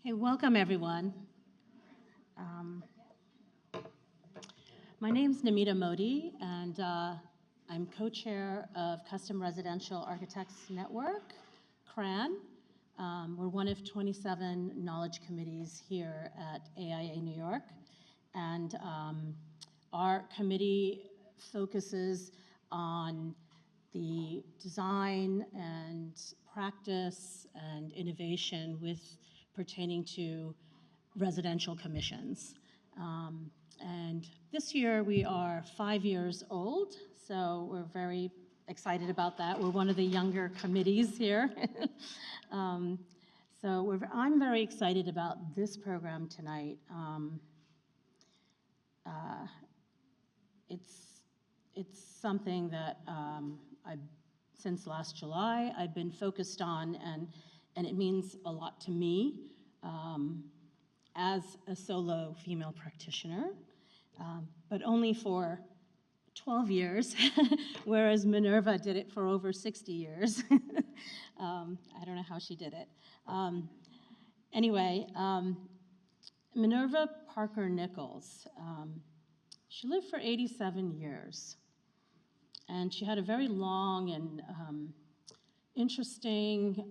Hey, welcome everyone. My name's Namita Modi, and I'm co-chair of Custom Residential Architects Network, CRAN. We're one of 27 knowledge committees here at AIA New York, and our committee focuses on the design and practice and innovation pertaining to residential commissions. And this year we are 5 years old, so we're very excited about that. We're one of the younger committees here. I'm very excited about this program tonight. It's something that since last July I've been focused on, and it means a lot to me as a solo female practitioner, but only for 12 years, whereas Minerva did it for over 60 years. I don't know how she did it. Anyway, Minerva Parker Nichols, she lived for 87 years. And she had a very long and interesting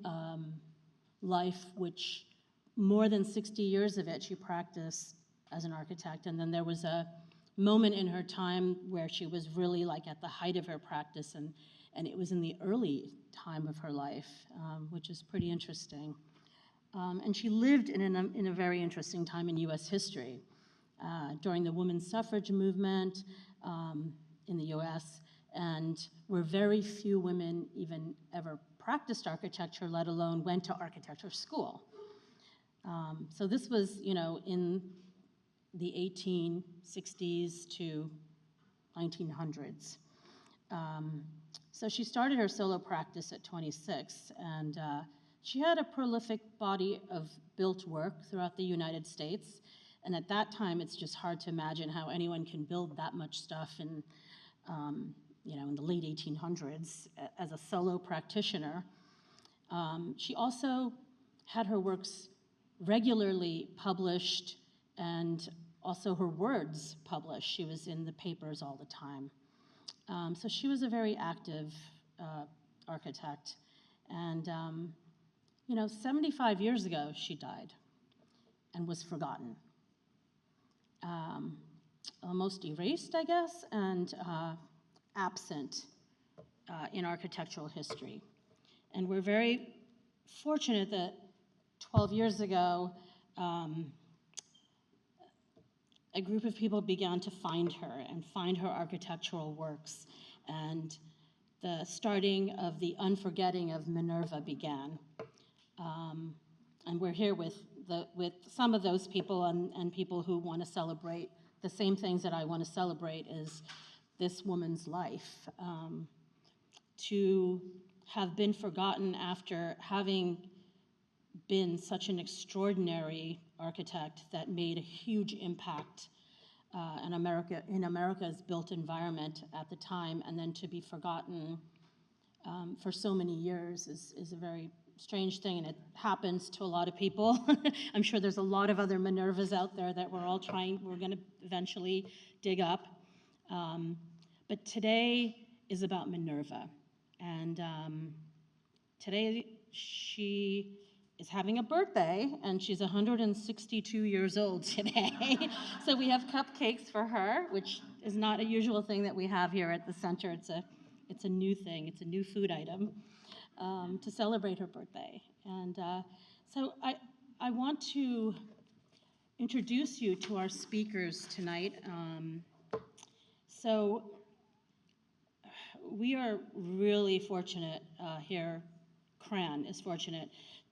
life, which more than 60 years of it she practiced as an architect. And then there was a moment in her time where she was really like at the height of her practice, and it was in the early time of her life, which is pretty interesting. And she lived in a very interesting time in US history, during the women's suffrage movement in the US, and where very few women even ever practiced architecture, let alone went to architecture school. So this was, in the 1860s to 1900s. So she started her solo practice at 26, and she had a prolific body of built work throughout the United States. And at that time, it's just hard to imagine how anyone can build that much stuff in the late 1800s as a solo practitioner. She also had her works regularly published and also her words published. She was in the papers all the time. So she was a very active architect. And 75 years ago, she died and was forgotten. Almost erased, I guess, and absent in architectural history. And we're very fortunate that 12 years ago, a group of people began to find her and find her architectural works, and the starting of the unforgetting of Minerva began. And we're here with some of those people and people who want to celebrate the same things that I want to celebrate is this woman's life. To have been forgotten after having been such an extraordinary architect that made a huge impact in America's built environment at the time, and then to be forgotten for so many years is a very strange thing, and it happens to a lot of people. I'm sure there's a lot of other Minervas out there that we're going to eventually dig up. But today is about Minerva, and today she is having a birthday, and she's 162 years old today. So we have cupcakes for her, which is not a usual thing that we have here at the center. It's a new thing. It's a new food item to celebrate her birthday. And so I want to introduce you to our speakers tonight. So we are really fortunate here. CRAN is fortunate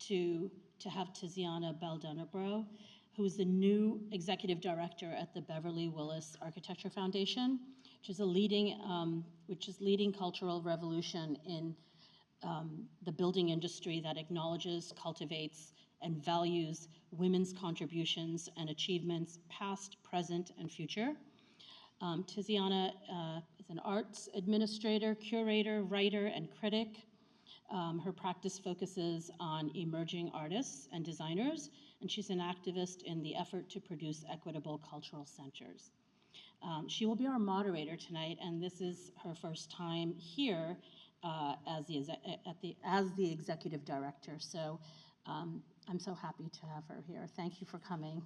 to have Tiziana Baldonabro, who is the new executive director at the Beverly Willis Architecture Foundation, which is leading cultural revolution in the building industry that acknowledges, cultivates, and values women's contributions and achievements, past, present, and future. Tiziana is an arts administrator, curator, writer, and critic. Her practice focuses on emerging artists and designers and she's an activist in the effort to produce equitable cultural centers. She will be our moderator tonight, and this is her first time here as the executive director. So I'm so happy to have her here. Thank you for coming.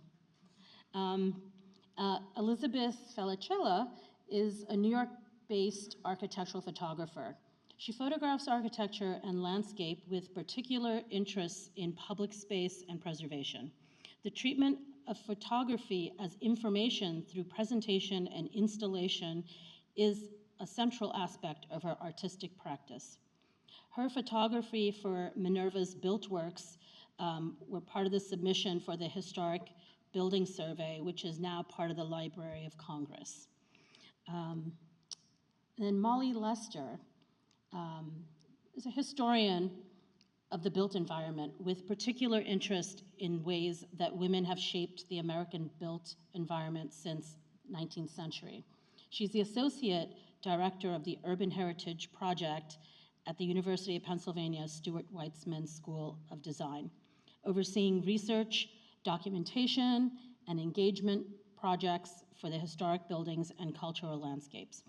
Elizabeth Felicella is a New York-based architectural photographer. She photographs architecture and landscape with particular interests in public space and preservation. The treatment of photography as information through presentation and installation is a central aspect of her artistic practice. Her photography for Minerva's built works were part of the submission for the Historic Building Survey, which is now part of the Library of Congress. Then Molly Lester is a historian of the built environment with particular interest in ways that women have shaped the American built environment since 19th century. She's the associate director of the Urban Heritage Project at the University of Pennsylvania Stuart Weitzman School of Design, overseeing research, documentation, and engagement projects for the historic buildings and cultural landscapes.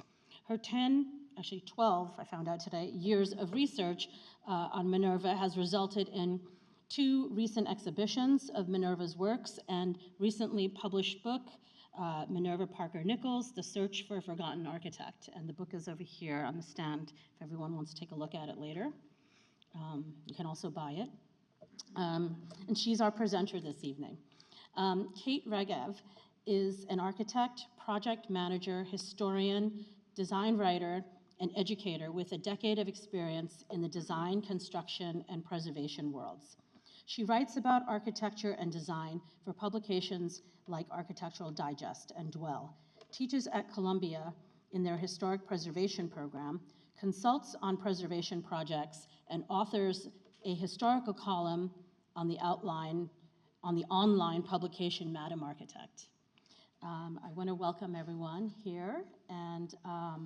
Her 12, I found out today, years of research on Minerva has resulted in 2 recent exhibitions of Minerva's works and recently published book, Minerva Parker Nichols, The Search for a Forgotten Architect. And the book is over here on the stand if everyone wants to take a look at it later. You can also buy it. And she's our presenter this evening. Kate Regev is an architect, project manager, historian, design writer, and educator with a decade of experience in the design, construction, and preservation worlds. She writes about architecture and design for publications like Architectural Digest and Dwell, teaches at Columbia in their historic preservation program, consults on preservation projects, and authors a historical column on the online publication Madam Architect. I want to welcome everyone here, and I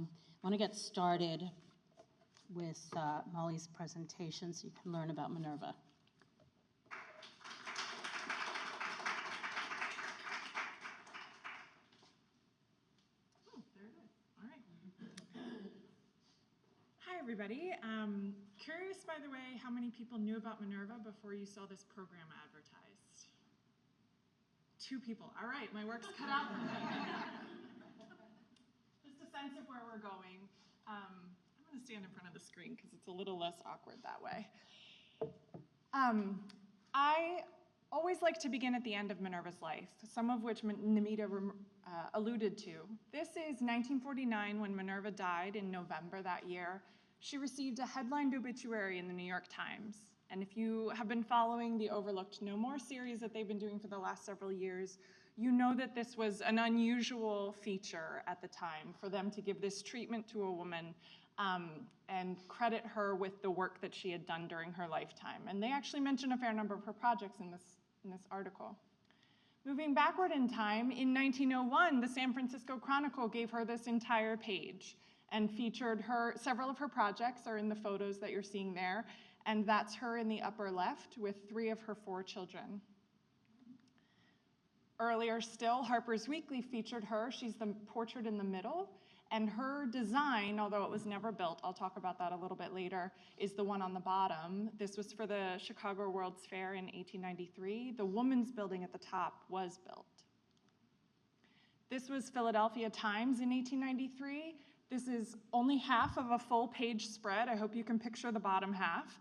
want to get started with Molly's presentation so you can learn about Minerva. Oh, there it is. All right. Hi, everybody. Curious, by the way, how many people knew about Minerva before you saw this program advertised? 2 people. All right, my work's cut out for me. Just a sense of where we're going. I'm going to stand in front of the screen because it's a little less awkward that way. I always like to begin at the end of Minerva's life, some of which Namita alluded to. This is 1949 when Minerva died in November that year. She received a headlined obituary in the New York Times. And if you have been following the Overlooked No More series that they've been doing for the last several years, you know that this was an unusual feature at the time for them to give this treatment to a woman and credit her with the work that she had done during her lifetime. And they actually mention a fair number of her projects in this article. Moving backward in time, in 1901, the San Francisco Chronicle gave her this entire page and featured several of her projects are in the photos that you're seeing there. And that's her in the upper left with 3 of her 4 children. Earlier still, Harper's Weekly featured her. She's the portrait in the middle. And her design, although it was never built, I'll talk about that a little bit later, is the one on the bottom. This was for the Chicago World's Fair in 1893. The woman's building at the top was built. This was Philadelphia Times in 1893. This is only half of a full page spread. I hope you can picture the bottom half.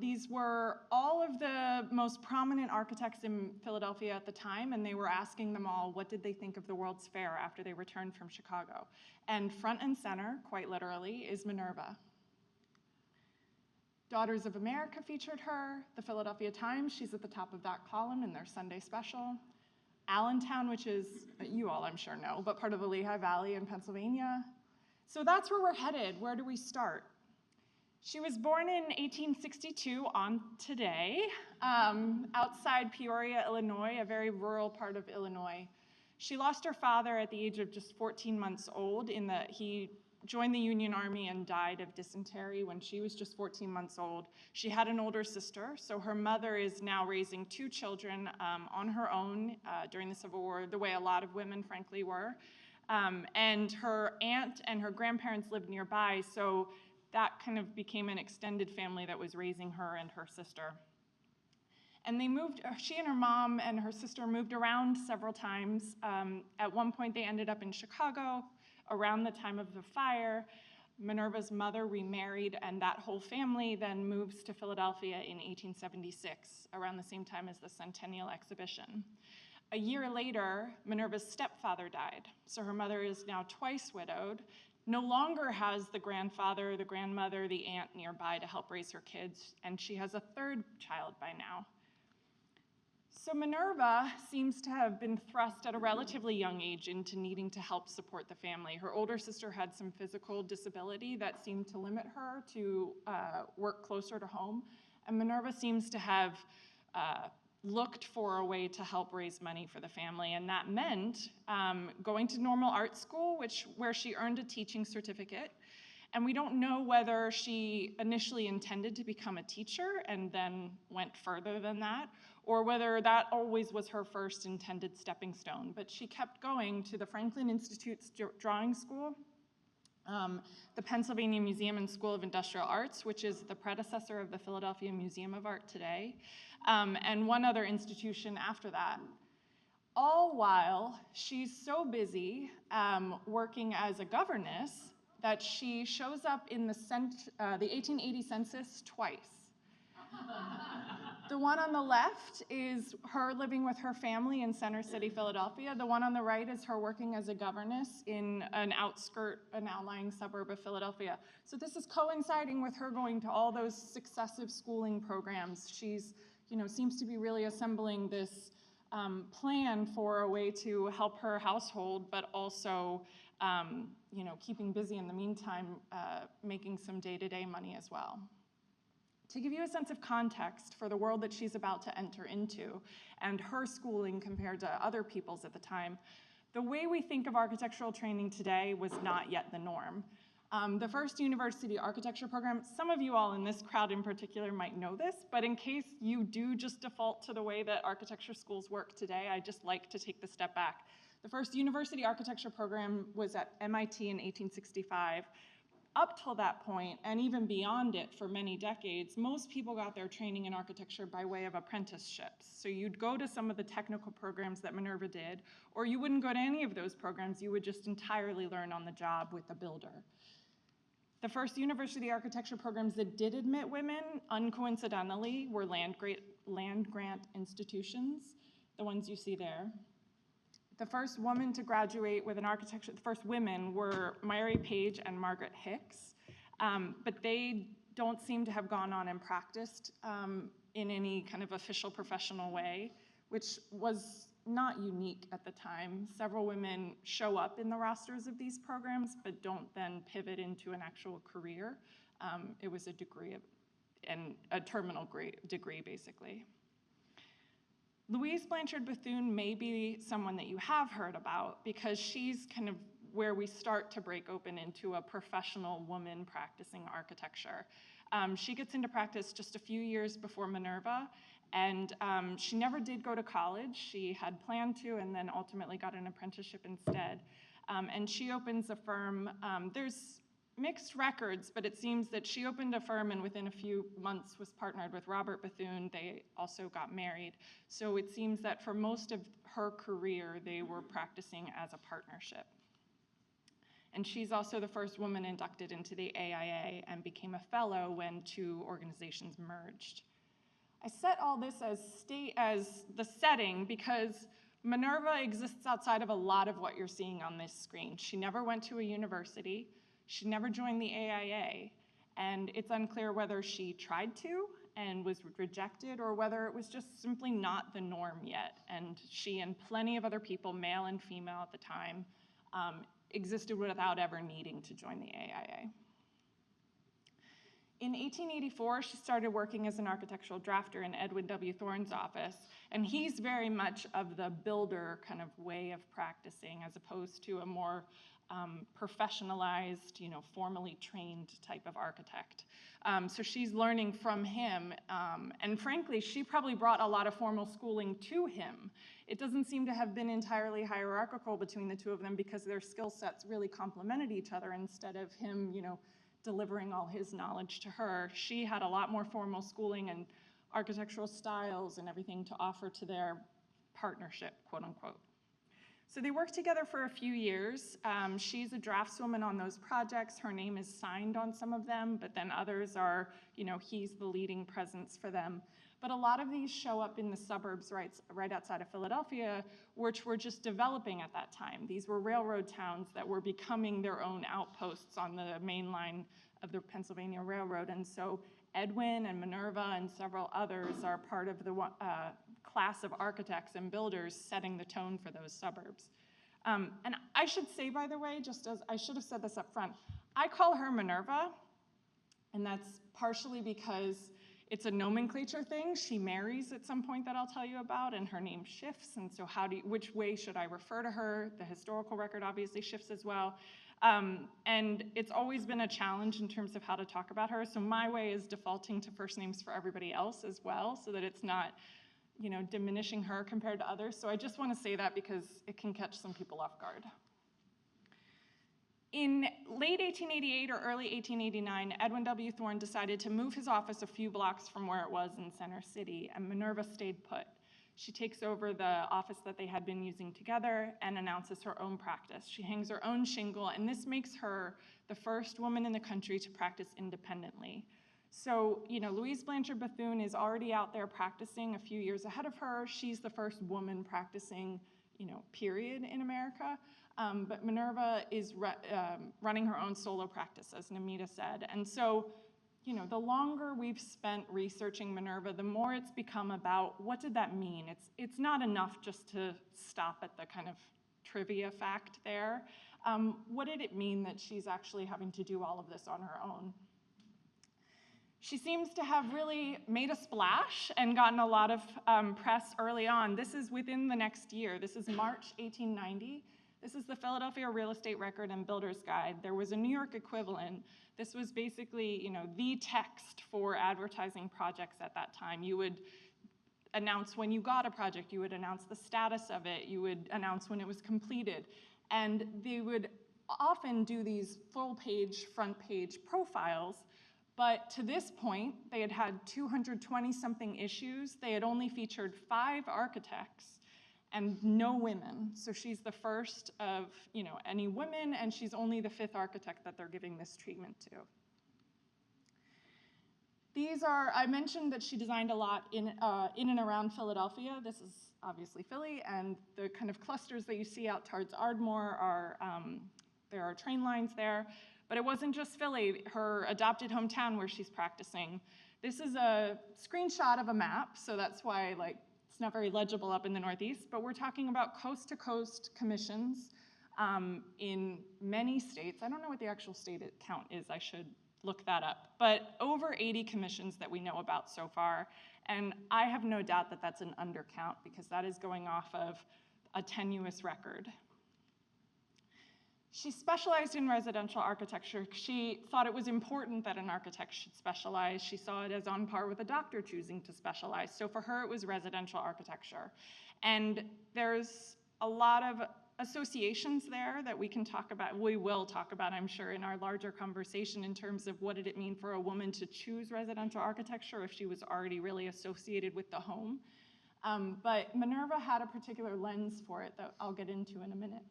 These were all of the most prominent architects in Philadelphia at the time, and they were asking them all what did they think of the World's Fair after they returned from Chicago. And front and center, quite literally, is Minerva. Daughters of America featured her. The Philadelphia Times, she's at the top of that column in their Sunday special. Allentown, which is, you all I'm sure know, but part of the Lehigh Valley in Pennsylvania. So that's where we're headed. Where do we start? She was born in 1862 on today, outside Peoria, Illinois, a very rural part of Illinois. She lost her father at the age of just 14 months old he joined the Union Army and died of dysentery when she was just 14 months old. She had an older sister, so her mother is now raising 2 children on her own during the Civil War, the way a lot of women, frankly, were. And her aunt and her grandparents lived nearby, so that kind of became an extended family that was raising her and her sister. And they moved, she and her mom and her sister moved around several times. At one point, they ended up in Chicago around the time of the fire. Minerva's mother remarried, and that whole family then moves to Philadelphia in 1876, around the same time as the Centennial Exhibition. A year later, Minerva's stepfather died, so her mother is now twice widowed, no longer has the grandfather, the grandmother, the aunt nearby to help raise her kids, and she has a 3rd child by now. So Minerva seems to have been thrust at a relatively young age into needing to help support the family. Her older sister had some physical disability that seemed to limit her to work closer to home, and Minerva seems to have looked for a way to help raise money for the family, and that meant going to normal art school, where she earned a teaching certificate. And we don't know whether she initially intended to become a teacher and then went further than that, or whether that always was her first intended stepping stone. But she kept going to the Franklin Institute's drawing school, the Pennsylvania Museum and School of Industrial Arts, which is the predecessor of the Philadelphia Museum of Art today, and one other institution after that. All while she's so busy working as a governess that she shows up in the 1880 census twice. The one on the left is her living with her family in Center City, Philadelphia. The one on the right is her working as a governess in an outlying suburb of Philadelphia. So this is coinciding with her going to all those successive schooling programs. She's, seems to be really assembling this plan for a way to help her household, but also keeping busy in the meantime, making some day-to-day money as well. To give you a sense of context for the world that she's about to enter into and her schooling compared to other people's at the time, the way we think of architectural training today was not yet the norm. The first university architecture program, some of you all in this crowd in particular might know this, but in case you do just default to the way that architecture schools work today, I just like to take the step back. The first university architecture program was at MIT in 1865. Up till that point, and even beyond it for many decades, most people got their training in architecture by way of apprenticeships. So you'd go to some of the technical programs that Minerva did, or you wouldn't go to any of those programs, you would just entirely learn on the job with a builder. The first university architecture programs that did admit women, uncoincidentally, were land grant institutions, the ones you see there. The first woman to graduate with an architecture, the first women were Mary Page and Margaret Hicks, but they don't seem to have gone on and practiced in any kind of official professional way, which was not unique at the time. Several women show up in the rosters of these programs, but don't then pivot into an actual career. It was a degree and a terminal degree, basically. Louise Blanchard Bethune may be someone that you have heard about because she's kind of where we start to break open into a professional woman practicing architecture. She gets into practice just a few years before Minerva, and she never did go to college. She had planned to and then ultimately got an apprenticeship instead. And she opens a firm. There's mixed records, but it seems that she opened a firm and within a few months was partnered with Robert Bethune. They also got married. So it seems that for most of her career, they were practicing as a partnership. And she's also the first woman inducted into the AIA and became a fellow when 2 organizations merged. I set all this as the setting because Minerva exists outside of a lot of what you're seeing on this screen. She never went to a university. She never joined the AIA, and it's unclear whether she tried to and was rejected or whether it was just simply not the norm yet. And she and plenty of other people, male and female at the time, existed without ever needing to join the AIA. In 1884, she started working as an architectural drafter in Edwin W. Thorne's office, and he's very much of the builder kind of way of practicing as opposed to a more professionalized, formally trained type of architect. So she's learning from him, and frankly, she probably brought a lot of formal schooling to him. It doesn't seem to have been entirely hierarchical between the two of them because their skill sets really complemented each other instead of him, delivering all his knowledge to her. She had a lot more formal schooling and architectural styles and everything to offer to their partnership, quote unquote. So they worked together for a few years. She's a draftswoman on those projects. Her name is signed on some of them, but then others are, he's the leading presence for them. But a lot of these show up in the suburbs right outside of Philadelphia, which were just developing at that time. These were railroad towns that were becoming their own outposts on the main line of the Pennsylvania Railroad. And so Edwin and Minerva and several others are part of the class of architects and builders setting the tone for those suburbs. And I should say, by the way, just as I should have said this up front, I call her Minerva, and that's partially because it's a nomenclature thing. She marries at some point that I'll tell you about, and her name shifts, and so which way should I refer to her? The historical record obviously shifts as well. And it's always been a challenge in terms of how to talk about her, so my way is defaulting to first names for everybody else as well, so that it's not diminishing her compared to others. So I just want to say that because it can catch some people off guard. In late 1888 or early 1889, Edwin W. Thorne decided to move his office a few blocks from where it was in Center City, and Minerva stayed put. She takes over the office that they had been using together and announces her own practice. She hangs her own shingle, and this makes her the first woman in the country to practice independently. So, Louise Blanchard Bethune is already out there practicing a few years ahead of her. She's the first woman practicing, period in America. But Minerva is running her own solo practice, as Namita said. And so, the longer we've spent researching Minerva, the more it's become about what did that mean? It's not enough just to stop at the kind of trivia fact there. What did it mean that she's actually having to do all of this on her own? She seems to have really made a splash and gotten a lot of press early on. This is within the next year. This is March 1890. This is the Philadelphia Real Estate Record and Builder's Guide. There was a New York equivalent. This was basically, the text for advertising projects at that time. You would announce when you got a project. You would announce the status of it. You would announce when it was completed. And they would often do these full-page, front-page profiles. But to this point, they had had 220-something issues. They had only featured 5 architects and no women. So she's the first of any women, and she's only the 5th architect that they're giving this treatment to. I mentioned that she designed a lot in and around Philadelphia. This is obviously Philly, and the kind of clusters that you see out towards Ardmore there are train lines there. But it wasn't just Philly, her adopted hometown where she's practicing. This is a screenshot of a map, so that's why it's not very legible up in the Northeast, but we're talking about coast-to-coast commissions in many states. I don't know what the actual state count is, I should look that up, but over 80 commissions that we know about so far, and I have no doubt that that's an undercount because that is going off of a tenuous record. She specialized in residential architecture. She thought it was important that an architect should specialize. She saw it as on par with a doctor choosing to specialize. So for her, it was residential architecture. And there's a lot of associations there that we can talk about, we will talk about, I'm sure, in our larger conversation in terms of what did it mean for a woman to choose residential architecture if she was already really associated with the home. But Minerva had a particular lens for it that I'll get into in a minute.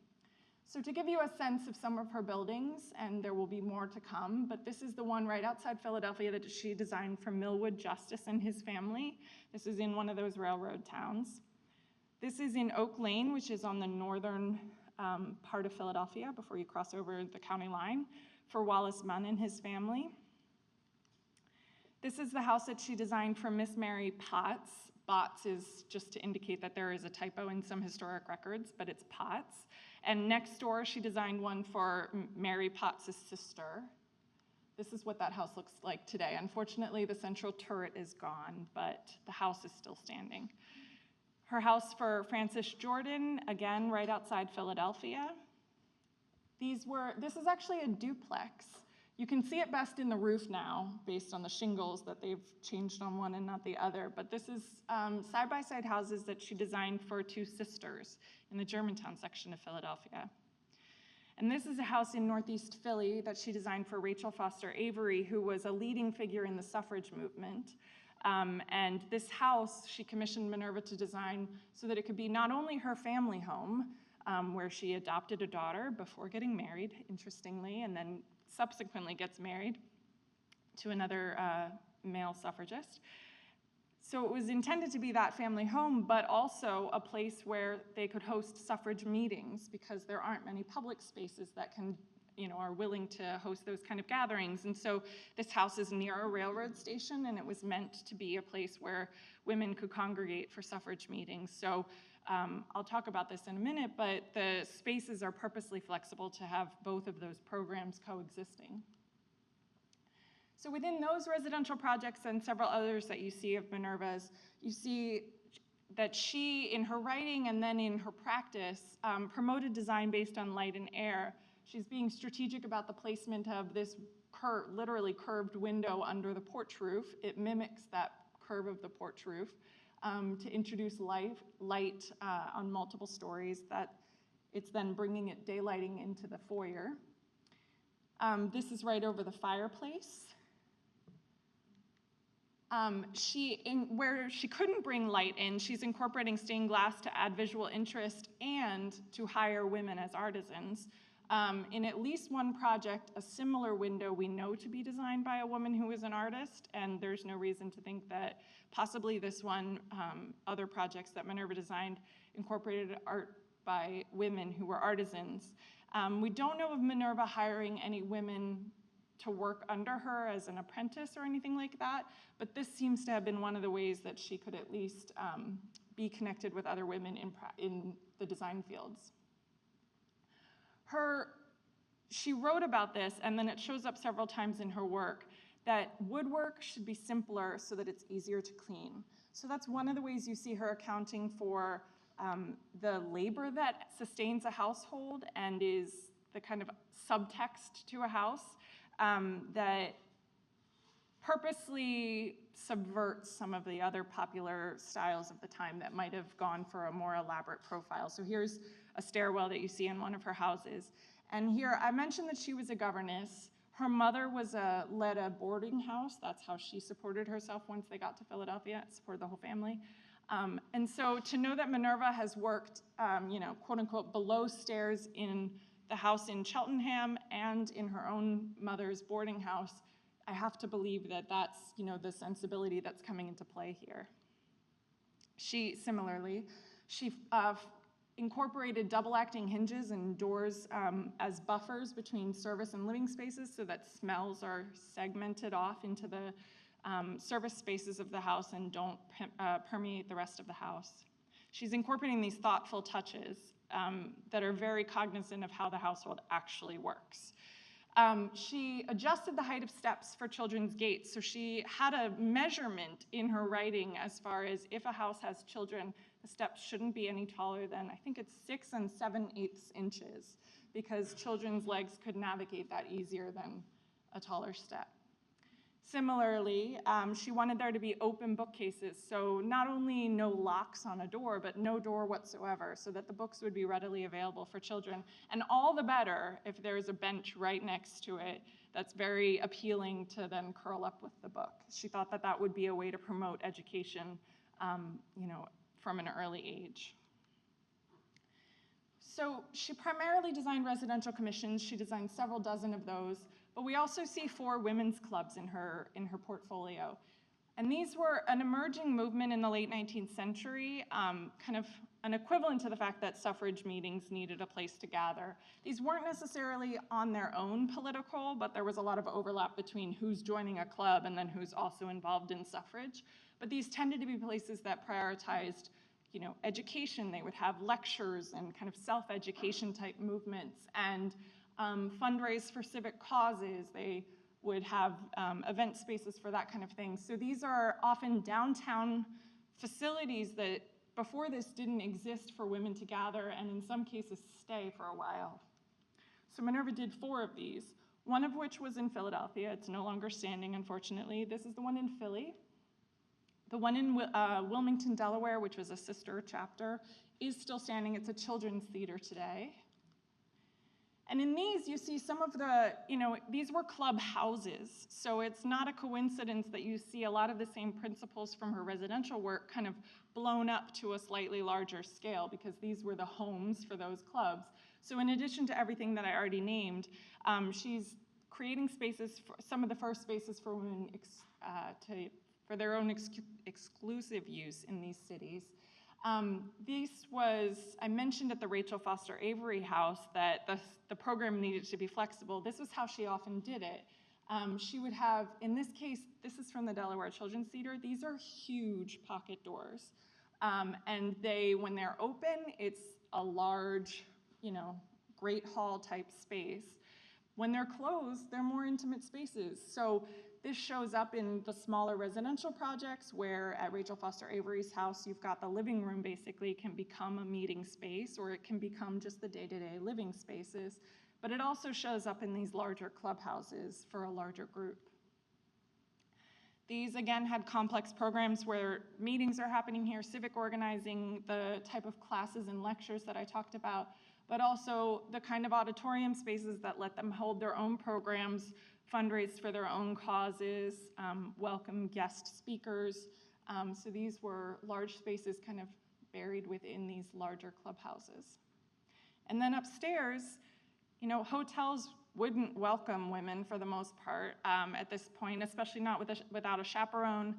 So to give you a sense of some of her buildings, and there will be more to come, but this is the one right outside Philadelphia that she designed for Millwood Justice and his family. This is in one of those railroad towns. This is in Oak Lane, which is on the northern part of Philadelphia before you cross over the county line, for Wallace Munn and his family. This is the house that she designed for Miss Mary Potts. Botts is just to indicate that there is a typo in some historic records, but it's Potts. And next door, she designed one for Mary Potts' sister. This is what that house looks like today. Unfortunately, the central turret is gone, but the house is still standing. Her house for Frances Jordan, again, right outside Philadelphia. This is actually a duplex. You can see it best in the roof now, based on the shingles that they've changed on one and not the other. But this is side-by-side houses that she designed for two sisters in the Germantown section of Philadelphia. And this is a house in Northeast Philly that she designed for Rachel Foster Avery, who was a leading figure in the suffrage movement. And this house, she commissioned Minerva to design so that it could be not only her family home, where she adopted a daughter before getting married, interestingly, and then subsequently gets married to another male suffragist. So it was intended to be that family home, but also a place where they could host suffrage meetings, because there aren't many public spaces that can, are willing to host those kind of gatherings. And so this house is near a railroad station, and it was meant to be a place where women could congregate for suffrage meetings. So I'll talk about this in a minute, but the spaces are purposely flexible to have both of those programs coexisting. So within those residential projects and several others that you see of Minerva's, you see that she, in her writing and then in her practice, promoted design based on light and air. She's being strategic about the placement of this literally curved window under the porch roof. It mimics that curve of the porch roof. To introduce light on multiple stories, that it's then bringing it daylighting into the foyer. This is right over the fireplace. Where she couldn't bring light in, she's incorporating stained glass to add visual interest and to hire women as artisans. In at least one project, a similar window we know to be designed by a woman who is an artist, and there's no reason to think that possibly this one, other projects that Minerva designed, incorporated art by women who were artisans. We don't know of Minerva hiring any women to work under her as an apprentice or anything like that, but this seems to have been one of the ways that she could at least be connected with other women in the design fields. She wrote about this, and then it shows up several times in her work, that woodwork should be simpler so that it's easier to clean. So that's one of the ways you see her accounting for the labor that sustains a household and is the kind of subtext to a house that purposely subverts some of the other popular styles of the time that might have gone for a more elaborate profile. So here's a stairwell that you see in one of her houses. And here, I mentioned that she was a governess. Her mother led a boarding house. That's how she supported herself once they got to Philadelphia, supported the whole family. And so to know that Minerva has worked, quote unquote, below stairs in the house in Cheltenham and in her own mother's boarding house, I have to believe that that's, the sensibility that's coming into play here. She incorporated double-acting hinges and doors as buffers between service and living spaces so that smells are segmented off into the service spaces of the house and don't permeate the rest of the house. She's incorporating these thoughtful touches that are very cognizant of how the household actually works. She adjusted the height of steps for children's gates, so she had a measurement in her writing as far as if a house has children, the steps shouldn't be any taller than, I think it's 6 7/8 inches, because children's legs could navigate that easier than a taller step. Similarly, she wanted there to be open bookcases, so not only no locks on a door, but no door whatsoever, so that the books would be readily available for children. And all the better if there's a bench right next to it that's very appealing to then curl up with the book. She thought that that would be a way to promote education, from an early age. So she primarily designed residential commissions. She designed several dozen of those. But we also see 4 women's clubs in her portfolio. And these were an emerging movement in the late 19th century, kind of an equivalent to the fact that suffrage meetings needed a place to gather. These weren't necessarily on their own political, but there was a lot of overlap between who's joining a club and then who's also involved in suffrage. But these tended to be places that prioritized, education. They would have lectures and kind of self-education type movements and fundraise for civic causes. They would have event spaces for that kind of thing. So these are often downtown facilities that before this didn't exist for women to gather and in some cases stay for a while. So Minerva did 4 of these, one of which was in Philadelphia. It's no longer standing, unfortunately. This is the one in Philly. The one in Wilmington, Delaware, which was a sister chapter, is still standing. It's a children's theater today. And in these, you see some of the, these were club houses. So it's not a coincidence that you see a lot of the same principles from her residential work kind of blown up to a slightly larger scale, because these were the homes for those clubs. So in addition to everything that I already named, she's creating spaces, some of the first spaces for women for their own exclusive use in these cities. This was, I mentioned at the Rachel Foster Avery House that the program needed to be flexible. This was how she often did it. She would have, in this case, this is from the Delaware Children's Theater. These are huge pocket doors. And when they're open, it's a large, great hall type space. When they're closed, they're more intimate spaces. So this shows up in the smaller residential projects where at Rachel Foster Avery's house, you've got the living room basically can become a meeting space, or it can become just the day-to-day living spaces. But it also shows up in these larger clubhouses for a larger group. These, again, had complex programs where meetings are happening here, civic organizing, the type of classes and lectures that I talked about, but also the kind of auditorium spaces that let them hold their own programs, fundraise for their own causes, welcome guest speakers. So these were large spaces kind of buried within these larger clubhouses. And then upstairs, hotels wouldn't welcome women for the most part at this point, especially not without a chaperone.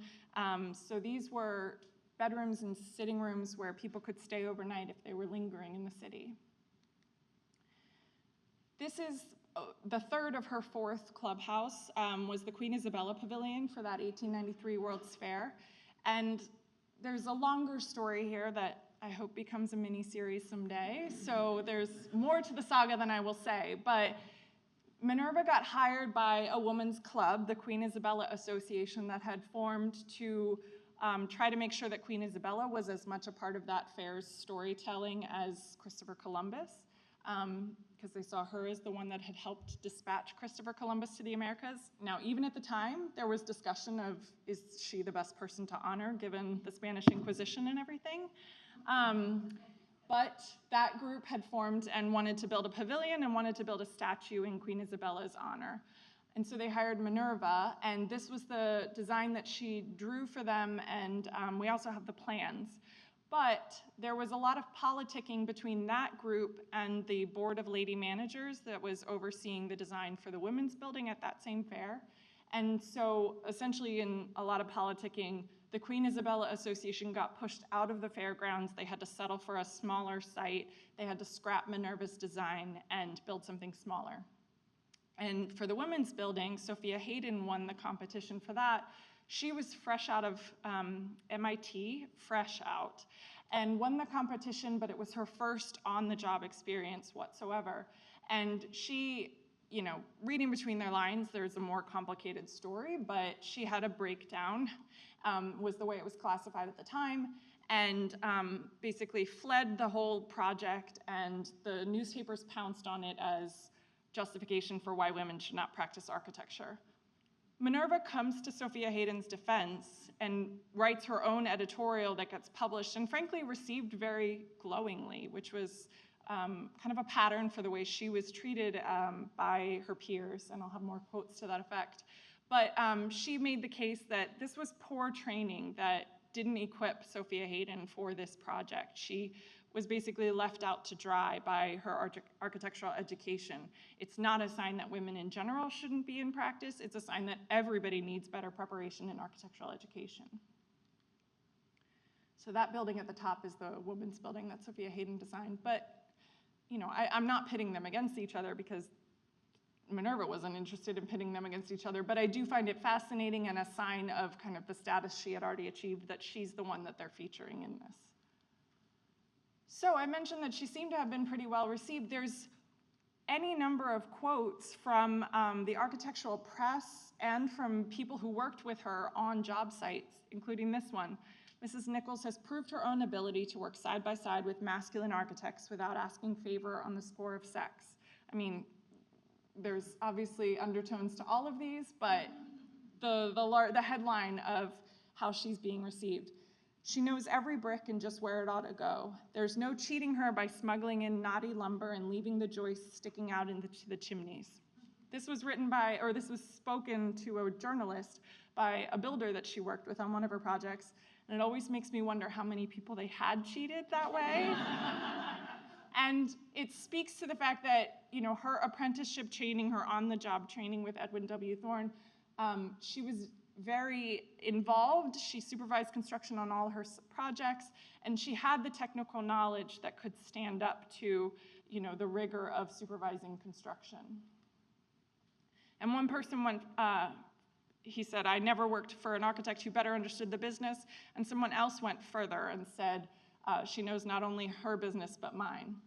So these were bedrooms and sitting rooms where people could stay overnight if they were lingering in the city. This is the third of her 4th clubhouse, was the Queen Isabella Pavilion for that 1893 World's Fair. And there's a longer story here that I hope becomes a mini-series someday. So there's more to the saga than I will say. But Minerva got hired by a women's club, the Queen Isabella Association, that had formed to try to make sure that Queen Isabella was as much a part of that fair's storytelling as Christopher Columbus, because they saw her as the one that had helped dispatch Christopher Columbus to the Americas. Now, even at the time, there was discussion of, is she the best person to honor given the Spanish Inquisition and everything? But that group had formed and wanted to build a pavilion and wanted to build a statue in Queen Isabella's honor. And so they hired Minerva, and this was the design that she drew for them, and we also have the plans. But there was a lot of politicking between that group and the board of lady managers that was overseeing the design for the women's building at that same fair. And so essentially in a lot of politicking, the Queen Isabella Association got pushed out of the fairgrounds. They had to settle for a smaller site. They had to scrap Minerva's design and build something smaller. And for the women's building, Sophia Hayden won the competition for that. She was fresh out of MIT, fresh out, and won the competition, but it was her first on-the-job experience whatsoever. And she, reading between their lines, there's a more complicated story, but she had a breakdown, was the way it was classified at the time, and basically fled the whole project, and the newspapers pounced on it as justification for why women should not practice architecture. Minerva comes to Sophia Hayden's defense and writes her own editorial that gets published and frankly received very glowingly, which was kind of a pattern for the way she was treated by her peers, and I'll have more quotes to that effect. But she made the case that this was poor training that didn't equip Sophia Hayden for this project. She was basically left out to dry by her architectural education. It's not a sign that women in general shouldn't be in practice. It's a sign that everybody needs better preparation in architectural education. So that building at the top is the women's building that Sophia Hayden designed. But I'm not pitting them against each other because Minerva wasn't interested in pitting them against each other, but I do find it fascinating and a sign of kind of the status she had already achieved that she's the one that they're featuring in this. So I mentioned that she seemed to have been pretty well received. There's any number of quotes from the architectural press and from people who worked with her on job sites, including this one. Mrs. Nichols has proved her own ability to work side by side with masculine architects without asking favor on the score of sex. I mean, there's obviously undertones to all of these, but the headline of how she's being received. She knows every brick and just where it ought to go. There's no cheating her by smuggling in knotty lumber and leaving the joists sticking out into the chimneys. This was spoken to a journalist by a builder that she worked with on one of her projects, and it always makes me wonder how many people they had cheated that way. And it speaks to the fact that, you know, her apprenticeship training, her on-the-job training with Edwin W. Thorne, she was very involved. She supervised construction on all her projects, and she had the technical knowledge that could stand up to, you know, the rigor of supervising construction. And one person went, he said, "I never worked for an architect who better understood the business." And someone else went further and said, "She knows not only her business, but mine."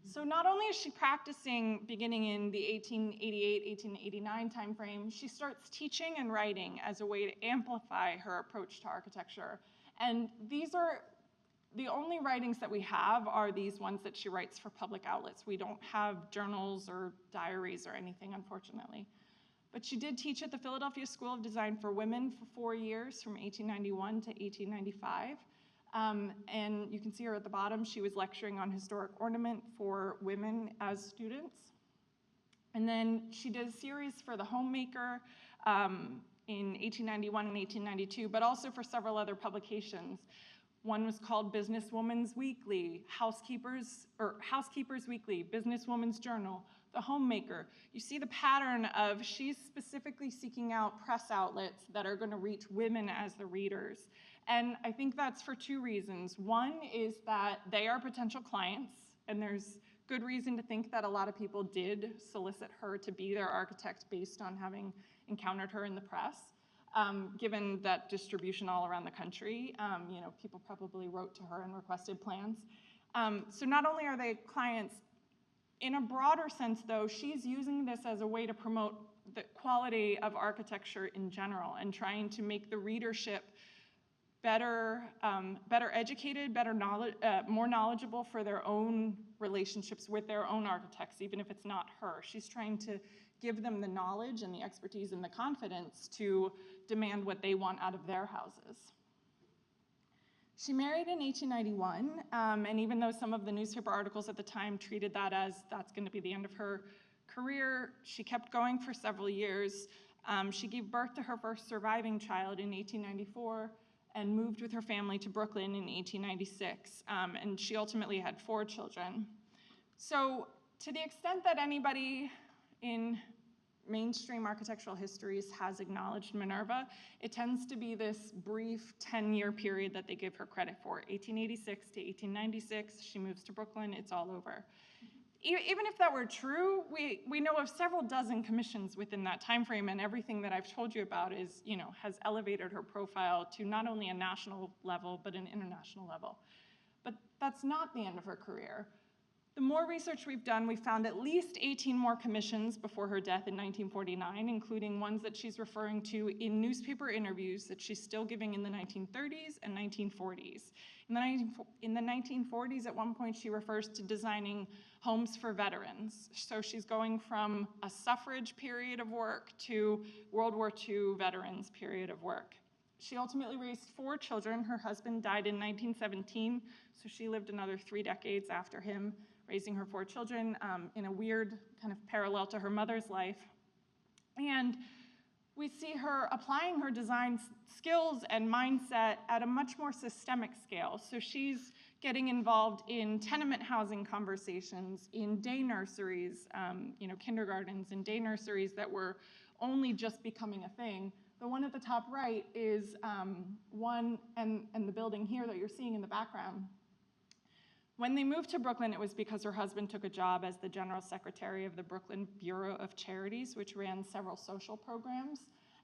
So not only is she practicing beginning in the 1888, 1889 timeframe, she starts teaching and writing as a way to amplify her approach to architecture. And these are, the only writings that we have are these ones that she writes for public outlets. We don't have journals or diaries or anything, unfortunately. But she did teach at the Philadelphia School of Design for Women for 4 years, from 1891 to 1895. And you can see her at the bottom. She was lecturing on historic ornament for women as students. And then she did a series for the Homemaker in 1891 and 1892, but also for several other publications. One was called Businesswoman's Weekly, Housekeeper's Weekly, Businesswoman's Journal, The Homemaker. You see the pattern of she's specifically seeking out press outlets that are going to reach women as the readers. And I think that's for two reasons. One is that they are potential clients, and there's good reason to think that a lot of people did solicit her to be their architect based on having encountered her in the press. Given that distribution all around the country, you know, people probably wrote to her and requested plans. So not only are they clients, in a broader sense though, she's using this as a way to promote the quality of architecture in general and trying to make the readership better educated, more knowledgeable for their own relationships with their own architects, even if it's not her. She's trying to give them the knowledge and the expertise and the confidence to demand what they want out of their houses. She married in 1891, and even though some of the newspaper articles at the time treated that as that's going to be the end of her career, she kept going for several years. She gave birth to her first surviving child in 1894 and moved with her family to Brooklyn in 1896, and she ultimately had 4 children. So to the extent that anybody in mainstream architectural histories has acknowledged Minerva, it tends to be this brief 10-year period that they give her credit for. 1886 to 1896, she moves to Brooklyn, it's all over. Even if that were true, we know of several dozen commissions within that time frame, and everything that I've told you about is, you know, has elevated her profile to not only a national level, but an international level. But that's not the end of her career. The more research we've done, we found at least 18 more commissions before her death in 1949, including ones that she's referring to in newspaper interviews that she's still giving in the 1930s and 1940s. In the 1940s, at one point, she refers to designing homes for veterans. So she's going from a suffrage period of work to World War II veterans period of work. She ultimately raised 4 children. Her husband died in 1917, so she lived another 3 decades after him, raising her 4 children in a weird kind of parallel to her mother's life. And we see her applying her design skills and mindset at a much more systemic scale. So she's getting involved in tenement housing conversations, in day nurseries, you know, kindergartens and day nurseries that were only just becoming a thing. The one at the top right is one, and the building here that you're seeing in the background. When they moved to Brooklyn, it was because her husband took a job as the general secretary of the Brooklyn Bureau of Charities, which ran several social programs,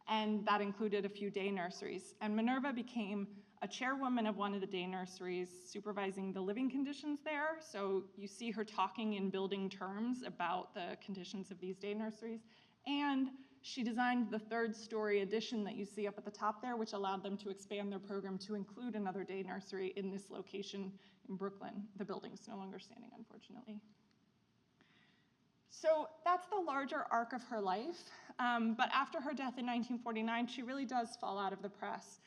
and that included a few day nurseries. And Minerva became a chairwoman of one of the day nurseries supervising the living conditions there. So you see her talking in building terms about the conditions of these day nurseries. And she designed the third-story addition that you see up at the top there, which allowed them to expand their program to include another day nursery in this location in Brooklyn. The building's no longer standing, unfortunately. So that's the larger arc of her life. But after her death in 1949, she really does fall out of the press.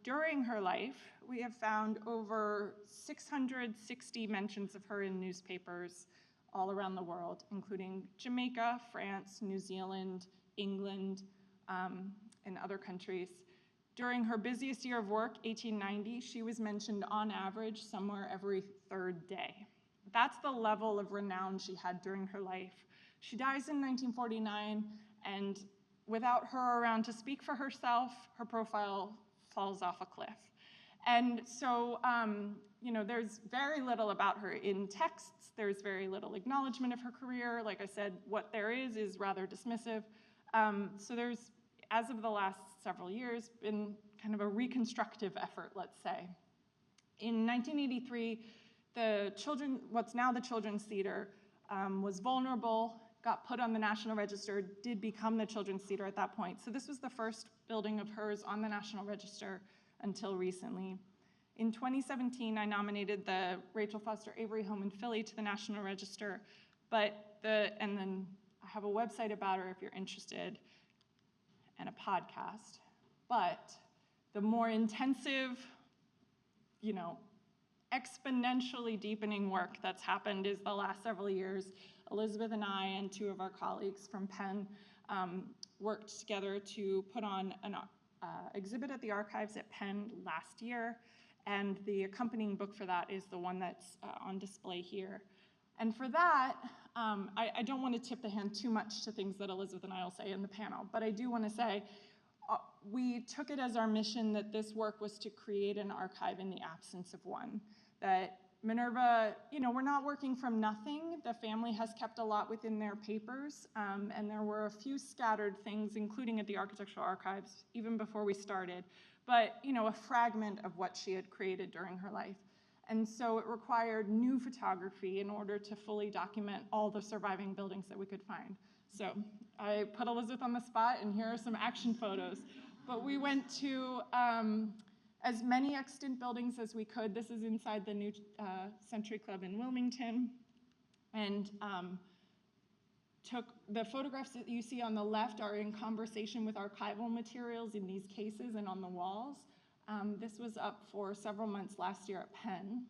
During her life, we have found over 660 mentions of her in newspapers all around the world, including Jamaica, France, New Zealand, England, and other countries. During her busiest year of work, 1890, she was mentioned on average somewhere every third day. That's the level of renown she had during her life. She dies in 1949, and without her around to speak for herself, her profile falls off a cliff. And so, there's very little about her in texts. There's very little acknowledgement of her career. Like I said, what there is rather dismissive. So there's, as of the last several years, been kind of a reconstructive effort, let's say. In 1983, what's now the Children's Theater, was vulnerable, got put on the National Register, did become the Children's Theater at that point. So this was the first building of hers on the National Register until recently. In 2017, I nominated the Rachel Foster Avery Home in Philly to the National Register, and then I have a website about her if you're interested, and a podcast. But the more intensive, exponentially deepening work that's happened is the last several years. Elizabeth and I and two of our colleagues from Penn worked together to put on an exhibit at the archives at Penn last year, and the accompanying book for that is the one that's on display here. And for that, I don't want to tip the hand too much to things that Elizabeth and I will say in the panel, but I do want to say we took it as our mission that this work was to create an archive in the absence of one. That Minerva, we're not working from nothing. The family has kept a lot within their papers, and there were a few scattered things, including at the Architectural Archives, even before we started, but a fragment of what she had created during her life. And so it required new photography in order to fully document all the surviving buildings that we could find. So I put Elizabeth on the spot, and here are some action photos. But we went to as many extant buildings as we could. This is inside the New Century Club in Wilmington. And took the photographs that you see on the left are in conversation with archival materials in these cases and on the walls. This was up for several months last year at Penn.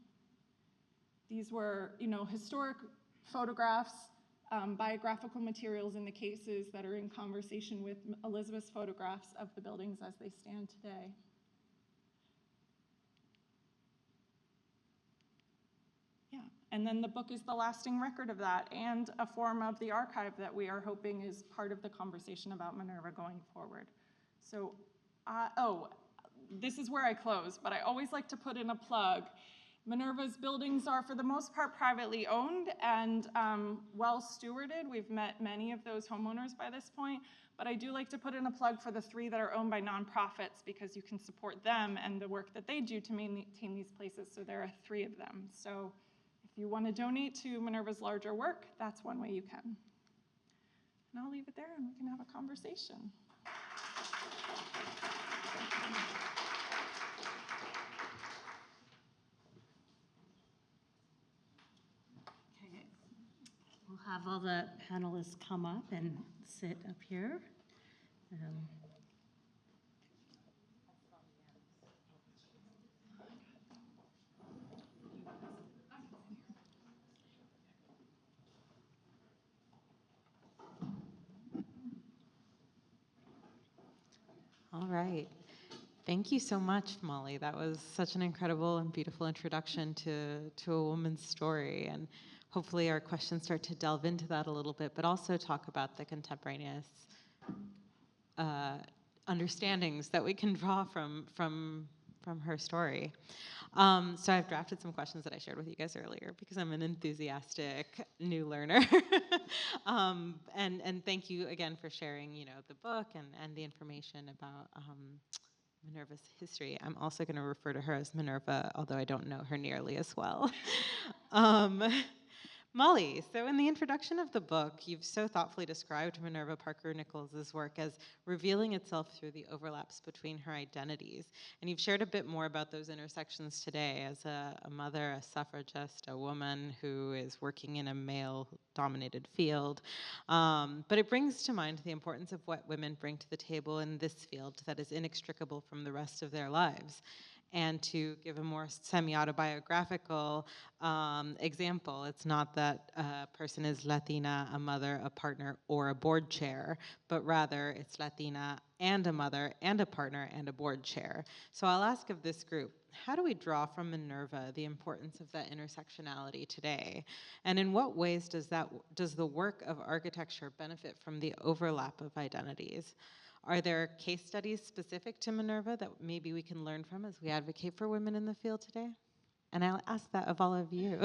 These were, historic photographs, biographical materials in the cases that are in conversation with Elizabeth's photographs of the buildings as they stand today. Yeah, and then the book is the lasting record of that and a form of the archive that we are hoping is part of the conversation about Minerva going forward. So, this is where I close, but I always like to put in a plug. Minerva's buildings are, for the most part, privately owned and well stewarded. We've met many of those homeowners by this point, but I do like to put in a plug for the 3 that are owned by nonprofits because you can support them and the work that they do to maintain these places, so there are 3 of them. So if you want to donate to Minerva's larger work, that's one way you can. And I'll leave it there and we can have a conversation. We'll have all the panelists come up and sit up here. All right. Thank you so much, Molly. That was such an incredible and beautiful introduction to a woman's story. And hopefully our questions start to delve into that a little bit, but also talk about the contemporaneous understandings that we can draw from her story. So I've drafted some questions that I shared with you guys earlier because I'm an enthusiastic new learner. And thank you again for sharing, the book and the information about Minerva's history, I'm also going to refer to her as Minerva, although I don't know her nearly as well. um, Molly, so in the introduction of the book, you've so thoughtfully described Minerva Parker Nichols' work as revealing itself through the overlaps between her identities. And you've shared a bit more about those intersections today as a mother, a suffragist, a woman who is working in a male-dominated field. But it brings to mind the importance of what women bring to the table in this field that is inextricable from the rest of their lives. And to give a more semi-autobiographical example, it's not that a person is Latina, a mother, a partner, or a board chair, but rather it's Latina and a mother and a partner and a board chair. So I'll ask of this group, how do we draw from Minerva the importance of that intersectionality today? And in what ways does the work of architecture benefit from the overlap of identities? Are there case studies specific to Minerva that maybe we can learn from as we advocate for women in the field today? And I'll ask that of all of you.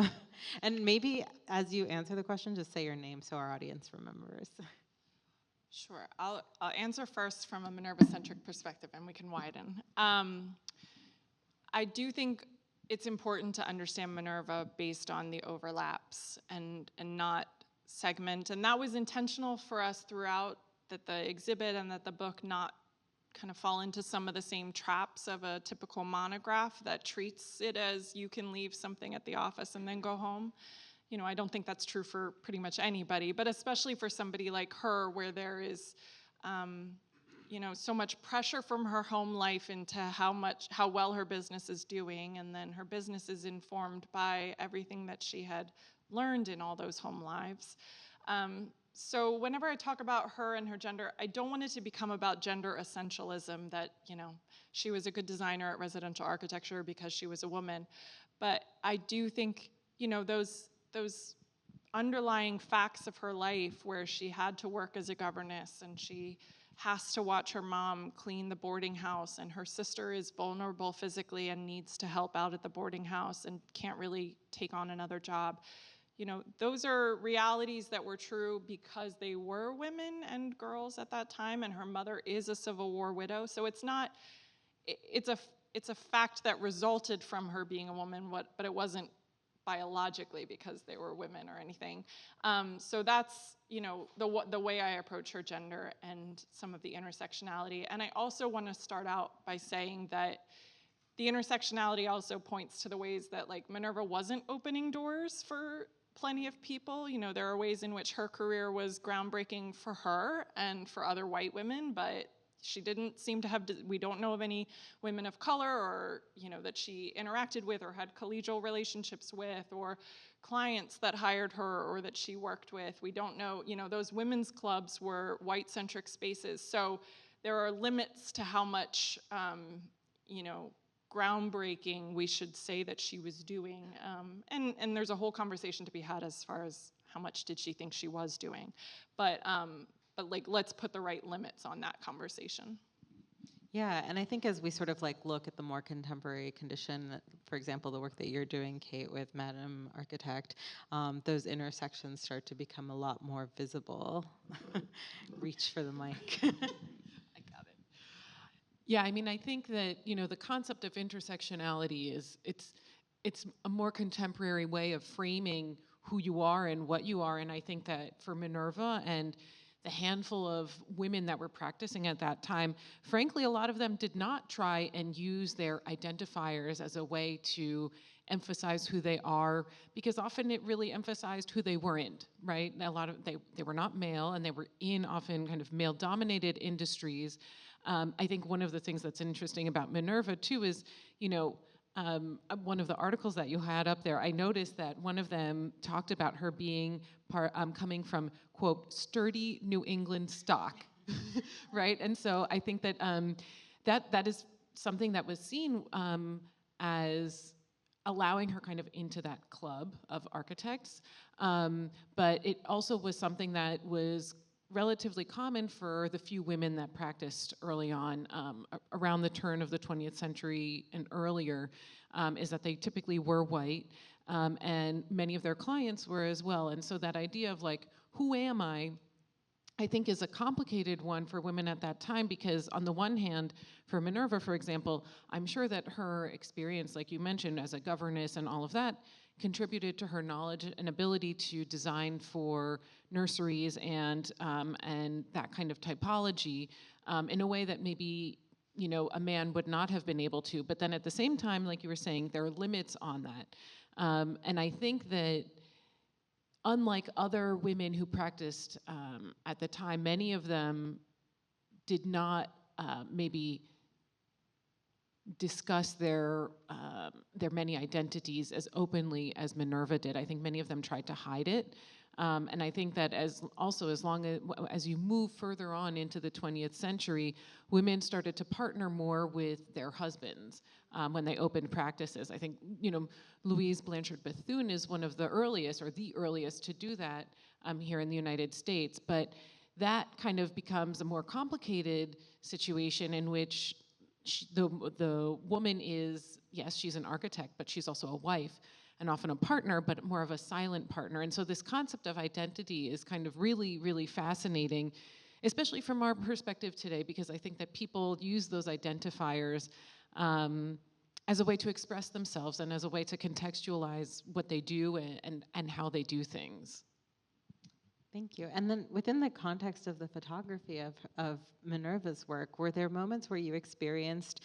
And maybe as you answer the question, just say your name so our audience remembers. Sure. I'll answer first from a Minerva-centric perspective, and we can widen. I do think it's important to understand Minerva based on the overlaps and not segment. And that was intentional for us throughout, that the exhibit and that the book not kind of fall into some of the same traps of a typical monograph that treats it as you can leave something at the office and then go home. You know, I don't think that's true for pretty much anybody, but especially for somebody like her, where there is, you know, so much pressure from her home life into how well her business is doing, and then her business is informed by everything that she had learned in all those home lives. So whenever I talk about her and her gender, I don't want it to become about gender essentialism, that, you know, she was a good designer at residential architecture because she was a woman. But I do think, you know, those underlying facts of her life, where she had to work as a governess and she has to watch her mom clean the boarding house, and her sister is vulnerable physically and needs to help out at the boarding house and can't really take on another job. You know, those are realities that were true because they were women and girls at that time, and her mother is a Civil War widow. So it's a fact that resulted from her being a woman, but it wasn't biologically because they were women or anything. So that's, you know, the way I approach her gender and some of the intersectionality. And I also want to start out by saying that the intersectionality also points to the ways that, like, Minerva wasn't opening doors for plenty of people. You know, there are ways in which her career was groundbreaking for her and for other white women, but she didn't seem to have, we don't know of any women of color, or, you know, that she interacted with or had collegial relationships with, or clients that hired her or that she worked with. We don't know, you know, those women's clubs were white-centric spaces. So there are limits to how much, you know, groundbreaking we should say that she was doing. And there's a whole conversation to be had as far as how much did she think she was doing. But like, let's put the right limits on that conversation. Yeah, and I think as we sort of like look at the more contemporary condition, for example, the work that you're doing, Kate, with Madam Architect, those intersections start to become a lot more visible. Reach for the mic. Yeah, I mean, I think that, you know, the concept of intersectionality is, it's a more contemporary way of framing who you are and what you are. And I think that for Minerva and the handful of women that were practicing at that time, frankly, a lot of them did not try and use their identifiers as a way to emphasize who they are, because often it really emphasized who they weren't, right? A lot of, they were not male, and they were in often kind of male-dominated industries. I think one of the things that's interesting about Minerva, too, is, you know, one of the articles that you had up there, I noticed that one of them talked about her being coming from, quote, sturdy New England stock, right? And so I think that that is something that was seen as allowing her kind of into that club of architects. But it also was something that was relatively common for the few women that practiced early on, around the turn of the 20th century and earlier, is that they typically were white, and many of their clients were as well. And so that idea of like, who am I I think is a complicated one for women at that time, because on the one hand, for Minerva, for example, I'm sure that her experience, like you mentioned, as a governess and all of that, contributed to her knowledge and ability to design for nurseries and that kind of typology in a way that maybe a man would not have been able to. But then at the same time, like you were saying, there are limits on that, and I think that, unlike other women who practiced at the time, many of them did not maybe discuss their many identities as openly as Minerva did. I think many of them tried to hide it. And I think that as long as you move further on into the 20th century, women started to partner more with their husbands when they opened practices. I think, Louise Blanchard Bethune is one of the earliest, or the earliest, to do that here in the United States. But that kind of becomes a more complicated situation in which the woman is, yes, she's an architect, but she's also a wife, and often a partner, but more of a silent partner. And so this concept of identity is kind of really, really fascinating, especially from our perspective today, because I think that people use those identifiers as a way to express themselves and as a way to contextualize what they do and how they do things. Thank you. And then within the context of the photography of Minerva's work, were there moments where you experienced,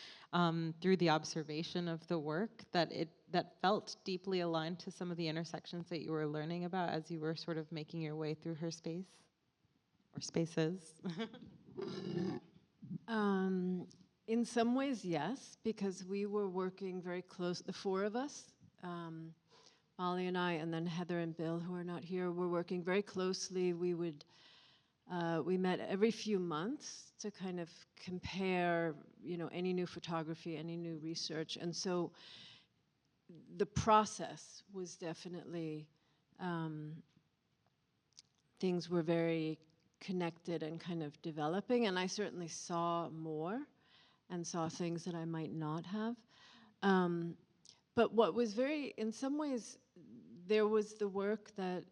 through the observation of the work, that felt deeply aligned to some of the intersections that you were learning about as you were sort of making your way through her space, or spaces? In some ways, yes, because we were working very close, the four of us, Molly and I, and then Heather and Bill, who are not here, were working very closely. We met every few months to kind of compare, any new photography, any new research. And so the process was definitely, things were very connected and kind of developing. And I certainly saw more and saw things that I might not have. But what was in some ways, there was the work that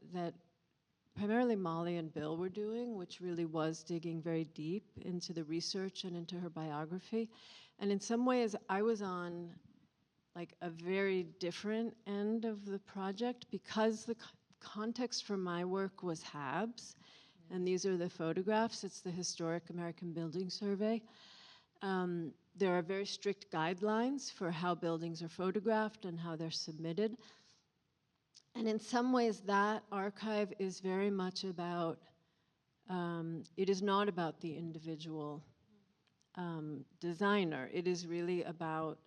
primarily Molly and Bill were doing, which really was digging very deep into the research and into her biography. And in some ways, I was on like a very different end of the project, because the context for my work was HABS, and these are the photographs. It's the Historic American Building Survey. There are very strict guidelines for how buildings are photographed and how they're submitted. And in some ways, that archive is very much about, it is not about the individual designer. It is really about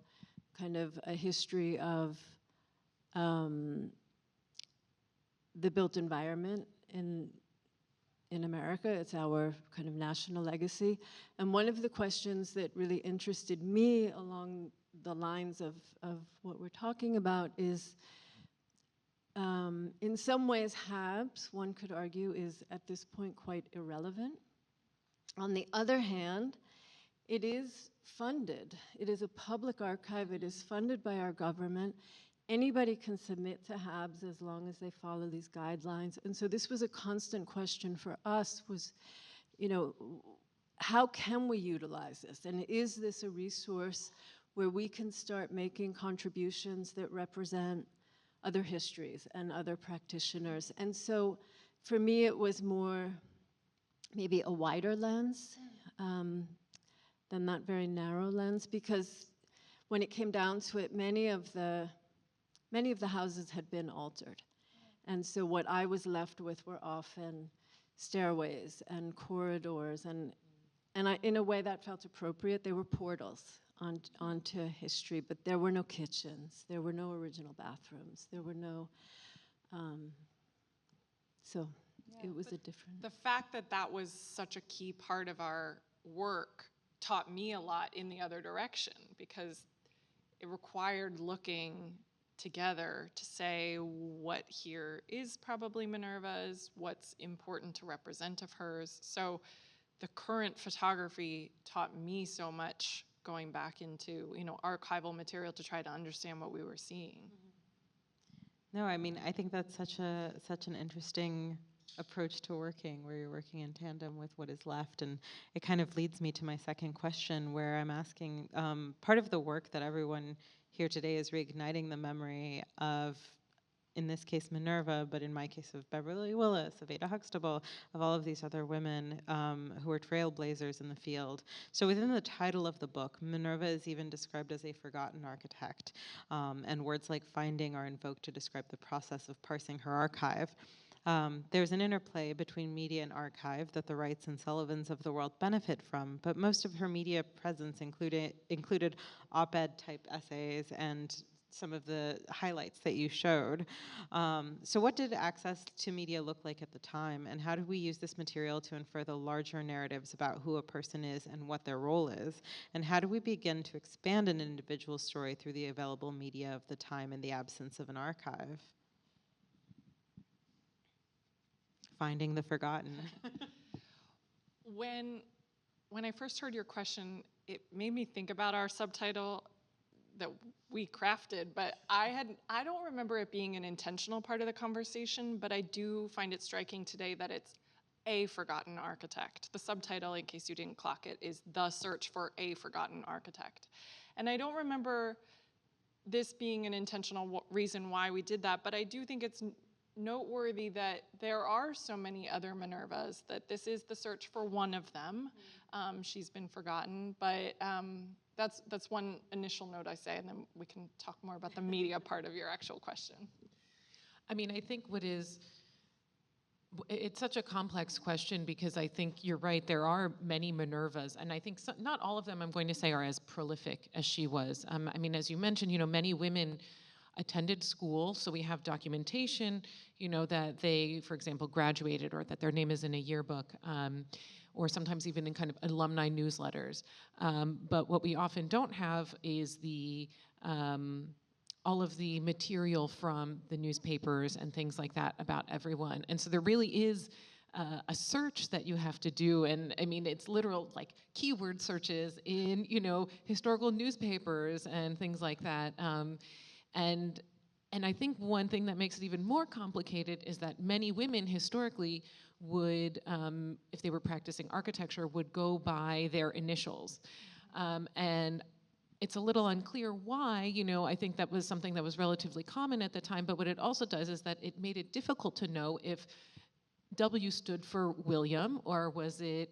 kind of a history of the built environment in America. It's our kind of national legacy. And one of the questions that really interested me along the lines of what we're talking about is, in some ways, HABS, one could argue, is at this point quite irrelevant. On the other hand, it is funded. It is a public archive. It is funded by our government. Anybody can submit to HABS as long as they follow these guidelines. And so this was a constant question for us, was, how can we utilize this? And is this a resource where we can start making contributions that represent other histories and other practitioners? And so for me, it was more maybe a wider lens than that very narrow lens, because when it came down to it, many of the houses had been altered. And so what I was left with were often stairways and corridors, and in a way that felt appropriate. They were portals onto history, but there were no kitchens, there were no original bathrooms, there were no, so it was a different. The fact that that was such a key part of our work taught me a lot in the other direction, because it required looking together to say what here is probably Minerva's, what's important to represent of hers. So the current photography taught me so much, going back into archival material to try to understand what we were seeing. No, I mean, I think that's such an interesting approach to working, where you're working in tandem with what is left. And it kind of leads me to my second question, where I'm asking, part of the work that everyone here today is reigniting the memory of, in this case, Minerva, but in my case of Beverly Willis, of Ada Huxtable, of all of these other women who are trailblazers in the field. So within the title of the book, Minerva is even described as a forgotten architect, and words like finding are invoked to describe the process of parsing her archive. There's an interplay between media and archive that the Wrights and Sullivans of the world benefit from, but most of her media presence included op-ed type essays and some of the highlights that you showed. So what did access to media look like at the time, and how did we use this material to infer the larger narratives about who a person is and what their role is? And how do we begin to expand an individual's story through the available media of the time in the absence of an archive? Finding the forgotten. When I first heard your question, it made me think about our subtitle that we crafted, but I don't remember it being an intentional part of the conversation, but I do find it striking today that it's a forgotten architect. The subtitle, in case you didn't clock it, is The Search for a Forgotten Architect. And I don't remember this being an intentional reason why we did that, but I do think it's noteworthy that there are so many other Minervas, that this is the search for one of them. She's been forgotten, but that's one initial note I say, and then we can talk more about the media part of your actual question. I mean, I think it's such a complex question, because I think you're right, there are many Minervas, and I think not all of them, I'm going to say, are as prolific as she was. I mean, as you mentioned, many women attended school, so we have documentation, that they, for example, graduated, or that their name is in a yearbook, or sometimes even in kind of alumni newsletters. But what we often don't have is all of the material from the newspapers and things like that about everyone. And so there really is a search that you have to do, and I mean, it's literal like keyword searches in, historical newspapers and things like that. And I think one thing that makes it even more complicated is that many women historically would, if they were practicing architecture, would go by their initials. And it's a little unclear why, I think that was something that was relatively common at the time, but what it also does is that it made it difficult to know if W stood for William, or was it,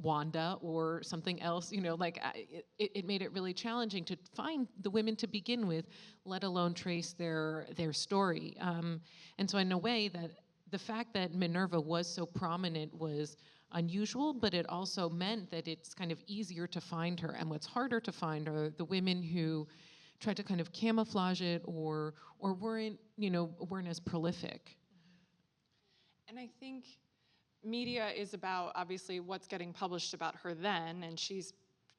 Wanda or something else, it made it really challenging to find the women to begin with, let alone trace their story. And so in a way, that the fact that Minerva was so prominent was unusual, but it also meant that it's kind of easier to find her. And what's harder to find are the women who tried to kind of camouflage it, or weren't as prolific. And I think media is about, obviously, what's getting published about her then, and she's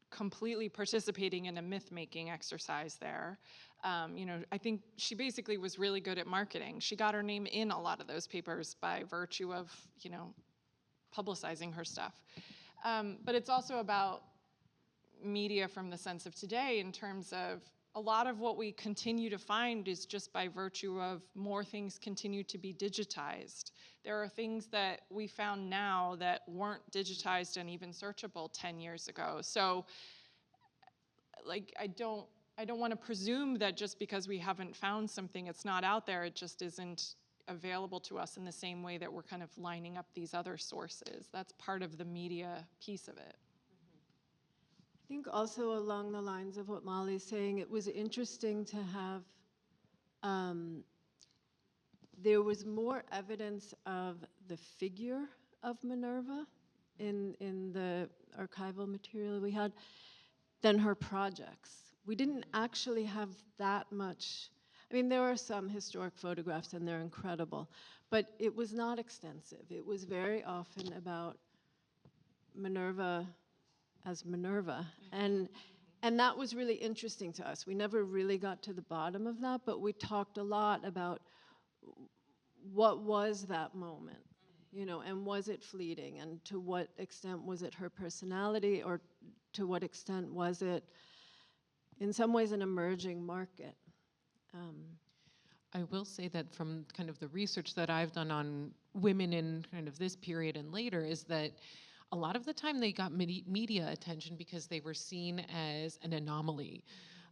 completely participating in a myth-making exercise there. I think she basically was really good at marketing. She got her name in a lot of those papers by virtue of, publicizing her stuff. But it's also about media from the sense of today, in terms of a lot of what we continue to find is just by virtue of more things continue to be digitized. There are things that we found now that weren't digitized and even searchable 10 years ago. So, I don't want to presume that just because we haven't found something, it's not out there. It just isn't available to us in the same way that we're kind of lining up these other sources. That's part of the media piece of it. I think also along the lines of what Molly's saying, it was interesting to have, there was more evidence of the figure of Minerva in the archival material we had than her projects. We didn't actually have that much. I mean, there are some historic photographs and they're incredible, but it was not extensive. It was very often about Minerva as Minerva. And that was really interesting to us. We never really got to the bottom of that, but we talked a lot about what was that moment, and was it fleeting, and to what extent was it her personality, or to what extent was it, in some ways, an emerging market? I will say that from kind of the research that I've done on women in kind of this period and later is that a lot of the time they got media attention because they were seen as an anomaly.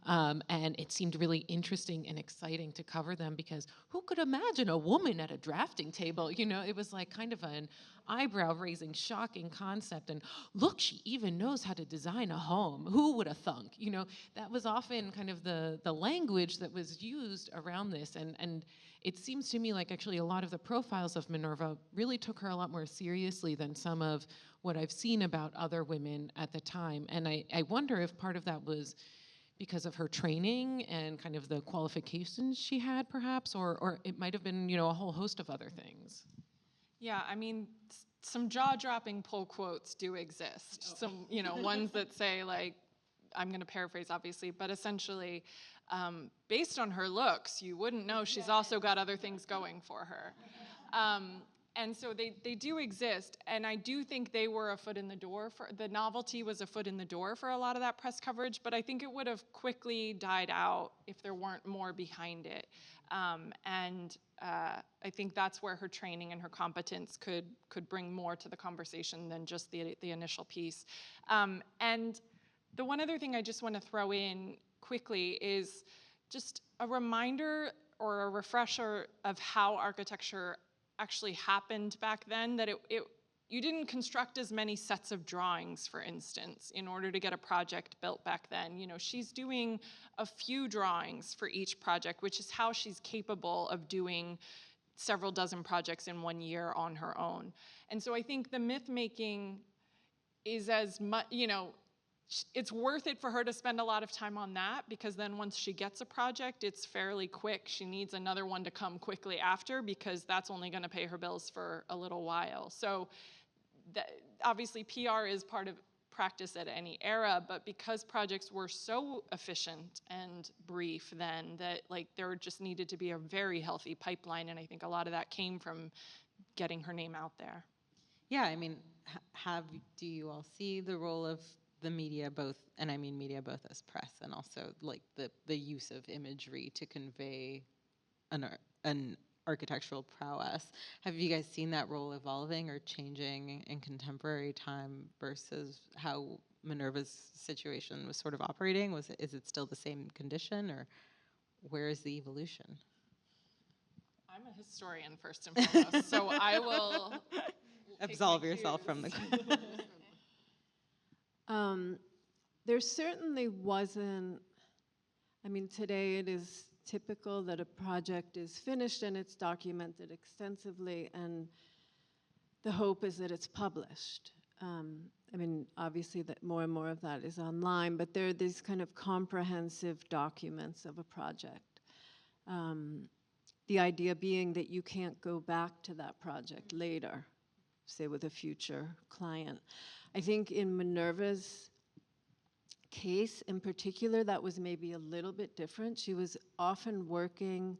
And it seemed really interesting and exciting to cover them because who could imagine a woman at a drafting table? You know, it was like kind of an eyebrow-raising, shocking concept. And look, she even knows how to design a home. Who would have thunk? You know, that was often kind of the language that was used around this. And it seems to me like actually a lot of the profiles of Minerva really took her a lot more seriously than some of what I've seen about other women at the time. And I wonder if part of that was because of her training and kind of the qualifications she had, perhaps, or it might have been, you know, a whole host of other things. Yeah, I mean, some jaw-dropping pull quotes do exist. Some, you know, ones that say, like, I'm going to paraphrase, obviously, but essentially, based on her looks, you wouldn't know she's also got other things going for her. And so they do exist, and I do think they were a foot in the door. The novelty was a foot in the door for a lot of that press coverage, but I think it would have quickly died out if there weren't more behind it. I think that's where her training and her competence could bring more to the conversation than just the initial piece. And the one other thing I just want to throw in quickly is just a reminder or a refresher of how architecture actually happened back then, that you didn't construct as many sets of drawings, for instance, in order to get a project built back then. You know, she's doing a few drawings for each project, which is how she's capable of doing several dozen projects in 1 year on her own. And so I think the myth making is as much, you know, it's worth it for her to spend a lot of time on that, because then once she gets a project, it's fairly quick. She needs another one to come quickly after, because that's only going to pay her bills for a little while. So obviously PR is part of practice at any era, but because projects were so efficient and brief then, that like there just needed to be a very healthy pipeline, and I think a lot of that came from getting her name out there. Yeah, I mean, do you all see the role of the media, both, and I mean media both as press and also like the use of imagery to convey an architectural prowess? Have you guys seen that role evolving or changing in contemporary time versus how Minerva's situation was sort of operating? Is it still the same condition, or where is the evolution? I'm a historian first and foremost, so I will absolve yourself from the There certainly wasn't, I mean, today it is typical that a project is finished and it's documented extensively, and the hope is that it's published. I mean, obviously that more and more of that is online, but there are these kind of comprehensive documents of a project. The idea being that you can't go back to that project later, say with a future client. I think in Minerva's case in particular, that was maybe a little bit different. She was often working,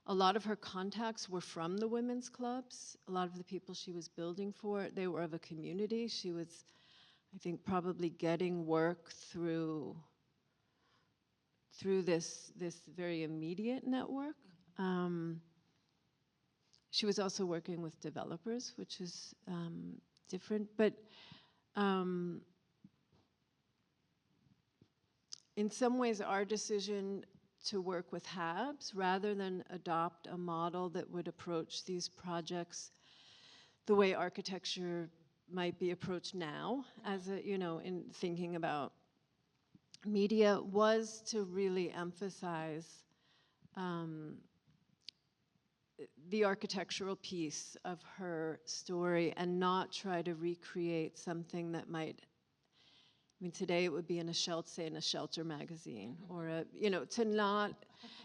a lot of her contacts were from the women's clubs. A lot of the people she was building for, they were of a community. She was, I think, probably getting work through this very immediate network. She was also working with developers, which is different, but in some ways, our decision to work with HABs, rather than adopt a model that would approach these projects the way architecture might be approached now, as a, you know, in thinking about media, was to really emphasize the architectural piece of her story and not try to recreate something that might, I mean, today it would be in a shelter magazine, or a, you know, to not,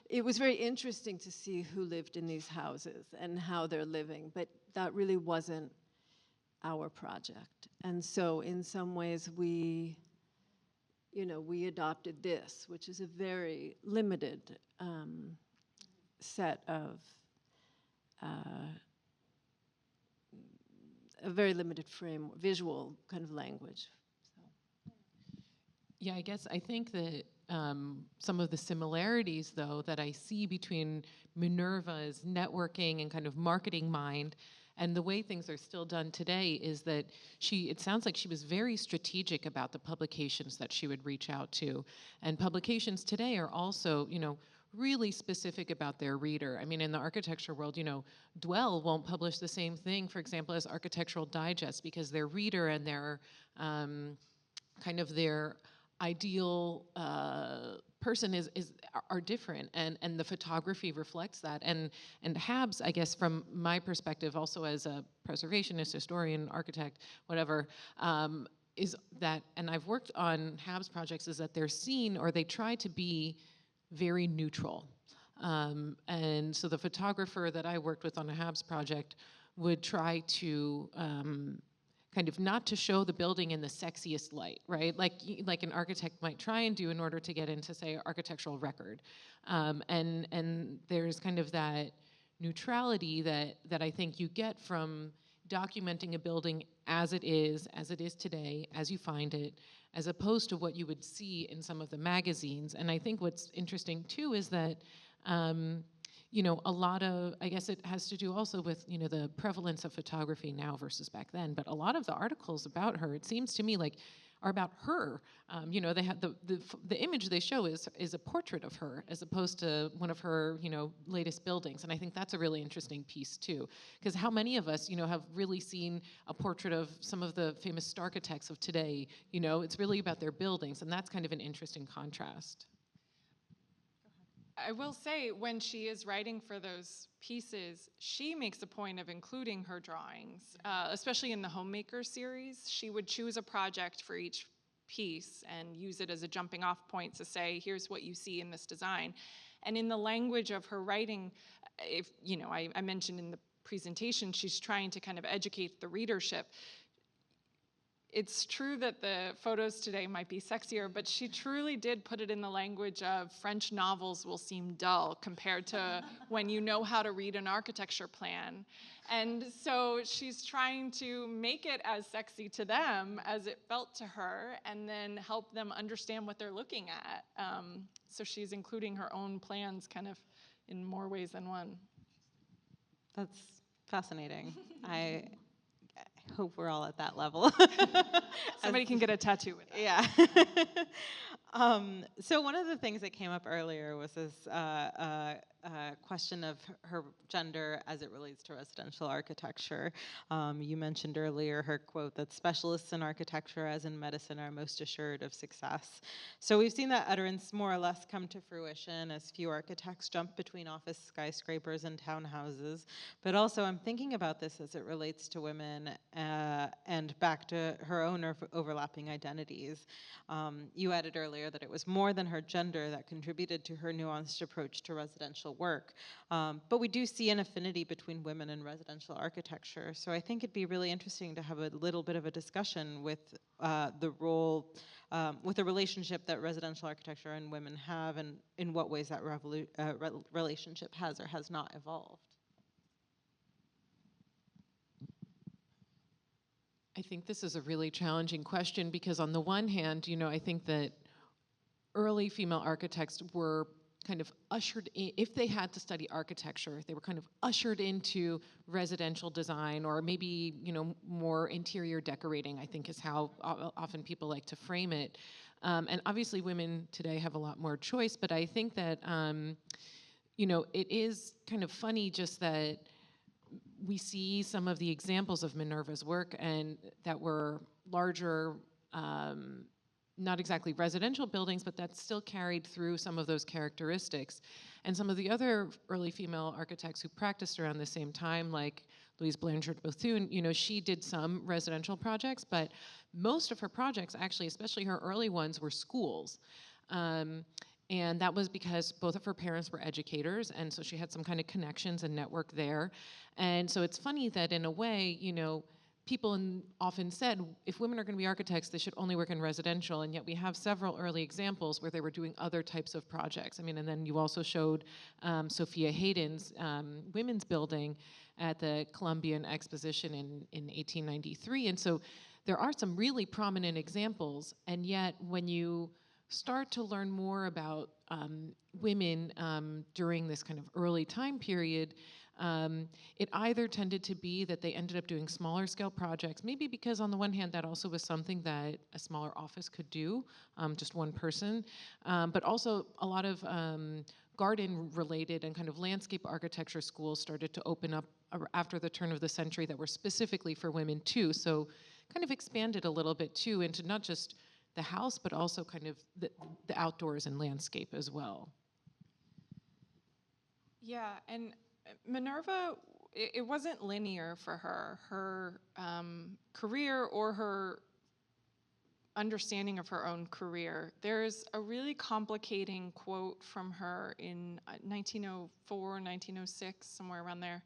it was very interesting to see who lived in these houses and how they're living, but that really wasn't our project. And so in some ways we, you know, we adopted this, which is a very limited set of, a very limited frame, visual kind of language. Yeah, I guess I think that some of the similarities, though, that I see between Minerva's networking and kind of marketing mind and the way things are still done today is that it sounds like she was very strategic about the publications that she would reach out to. And publications today are also, really specific about their reader. I mean, in the architecture world, Dwell won't publish the same thing, for example, as Architectural Digest, because their reader and their kind of their ideal person are different, and the photography reflects that. And Habs, I guess, from my perspective, also as a preservationist, historian, architect, whatever, is that, and I've worked on Habs projects, is that they're seen, or they try to be very neutral. And so the photographer that I worked with on a Habs project would try to kind of not to show the building in the sexiest light, right? Like an architect might try and do in order to get into, say, architectural record. And there's kind of that neutrality that I think you get from documenting a building as it is today, as you find it, as opposed to what you would see in some of the magazines. And I think what's interesting too is that a lot of, I guess it has to do also with, the prevalence of photography now versus back then, but a lot of the articles about her, it seems to me like, are about her. They have the image they show is a portrait of her as opposed to one of her, latest buildings. And I think that's a really interesting piece too, because how many of us, have really seen a portrait of some of the famous architects of today? It's really about their buildings, and that's kind of an interesting contrast. I will say, when she is writing for those pieces, she makes a point of including her drawings, especially in the Homemaker series. She would choose a project for each piece and use it as a jumping off point to say, here's what you see in this design. And in the language of her writing, if I mentioned in the presentation, she's trying to kind of educate the readership. It's true that the photos today might be sexier, but she truly did put it in the language of French novels will seem dull compared to when you know how to read an architecture plan. And so she's trying to make it as sexy to them as it felt to her, and then help them understand what they're looking at. So she's including her own plans kind of in more ways than one. That's fascinating. I hope we're all at that level. Somebody can get a tattoo with that. Yeah. So one of the things that came up earlier was this question of her gender as it relates to residential architecture. You mentioned earlier her quote that specialists in architecture, as in medicine, are most assured of success. So we've seen that utterance more or less come to fruition as few architects jump between office skyscrapers and townhouses. But also I'm thinking about this as it relates to women and back to her own overlapping identities. You added earlier that it was more than her gender that contributed to her nuanced approach to residential work. But we do see an affinity between women and residential architecture. So I think it'd be really interesting to have a little bit of a discussion with the role, with the relationship that residential architecture and women have, and in what ways that relationship has or has not evolved. I think this is a really challenging question because on the one hand, I think that early female architects were kind of ushered in, if they had to study architecture, they were kind of ushered into residential design, or maybe, more interior decorating, I think is how often people like to frame it. And obviously women today have a lot more choice, but I think that, it is kind of funny just that we see some of the examples of Minerva's work and that were larger, not exactly residential buildings, but that still carried through some of those characteristics. And some of the other early female architects who practiced around the same time, like Louise Blanchard Bethune, she did some residential projects, but most of her projects, actually, especially her early ones, were schools. And that was because both of her parents were educators, and so she had some kind of connections and network there. And so it's funny that in a way, people often said, if women are going to be architects, they should only work in residential, and yet we have several early examples where they were doing other types of projects. I mean, and then you also showed Sophia Hayden's women's building at the Columbian Exposition in 1893. And so there are some really prominent examples, and yet when you start to learn more about women during this kind of early time period, it either tended to be that they ended up doing smaller scale projects, maybe because on the one hand that also was something that a smaller office could do, just one person, but also a lot of garden related and kind of landscape architecture schools started to open up after the turn of the century that were specifically for women too. So kind of expanded a little bit too into not just the house, but also kind of the outdoors and landscape as well. Yeah, and Minerva, it wasn't linear for her. Her career or her understanding of her own career. There's a really complicating quote from her in 1904, 1906, somewhere around there.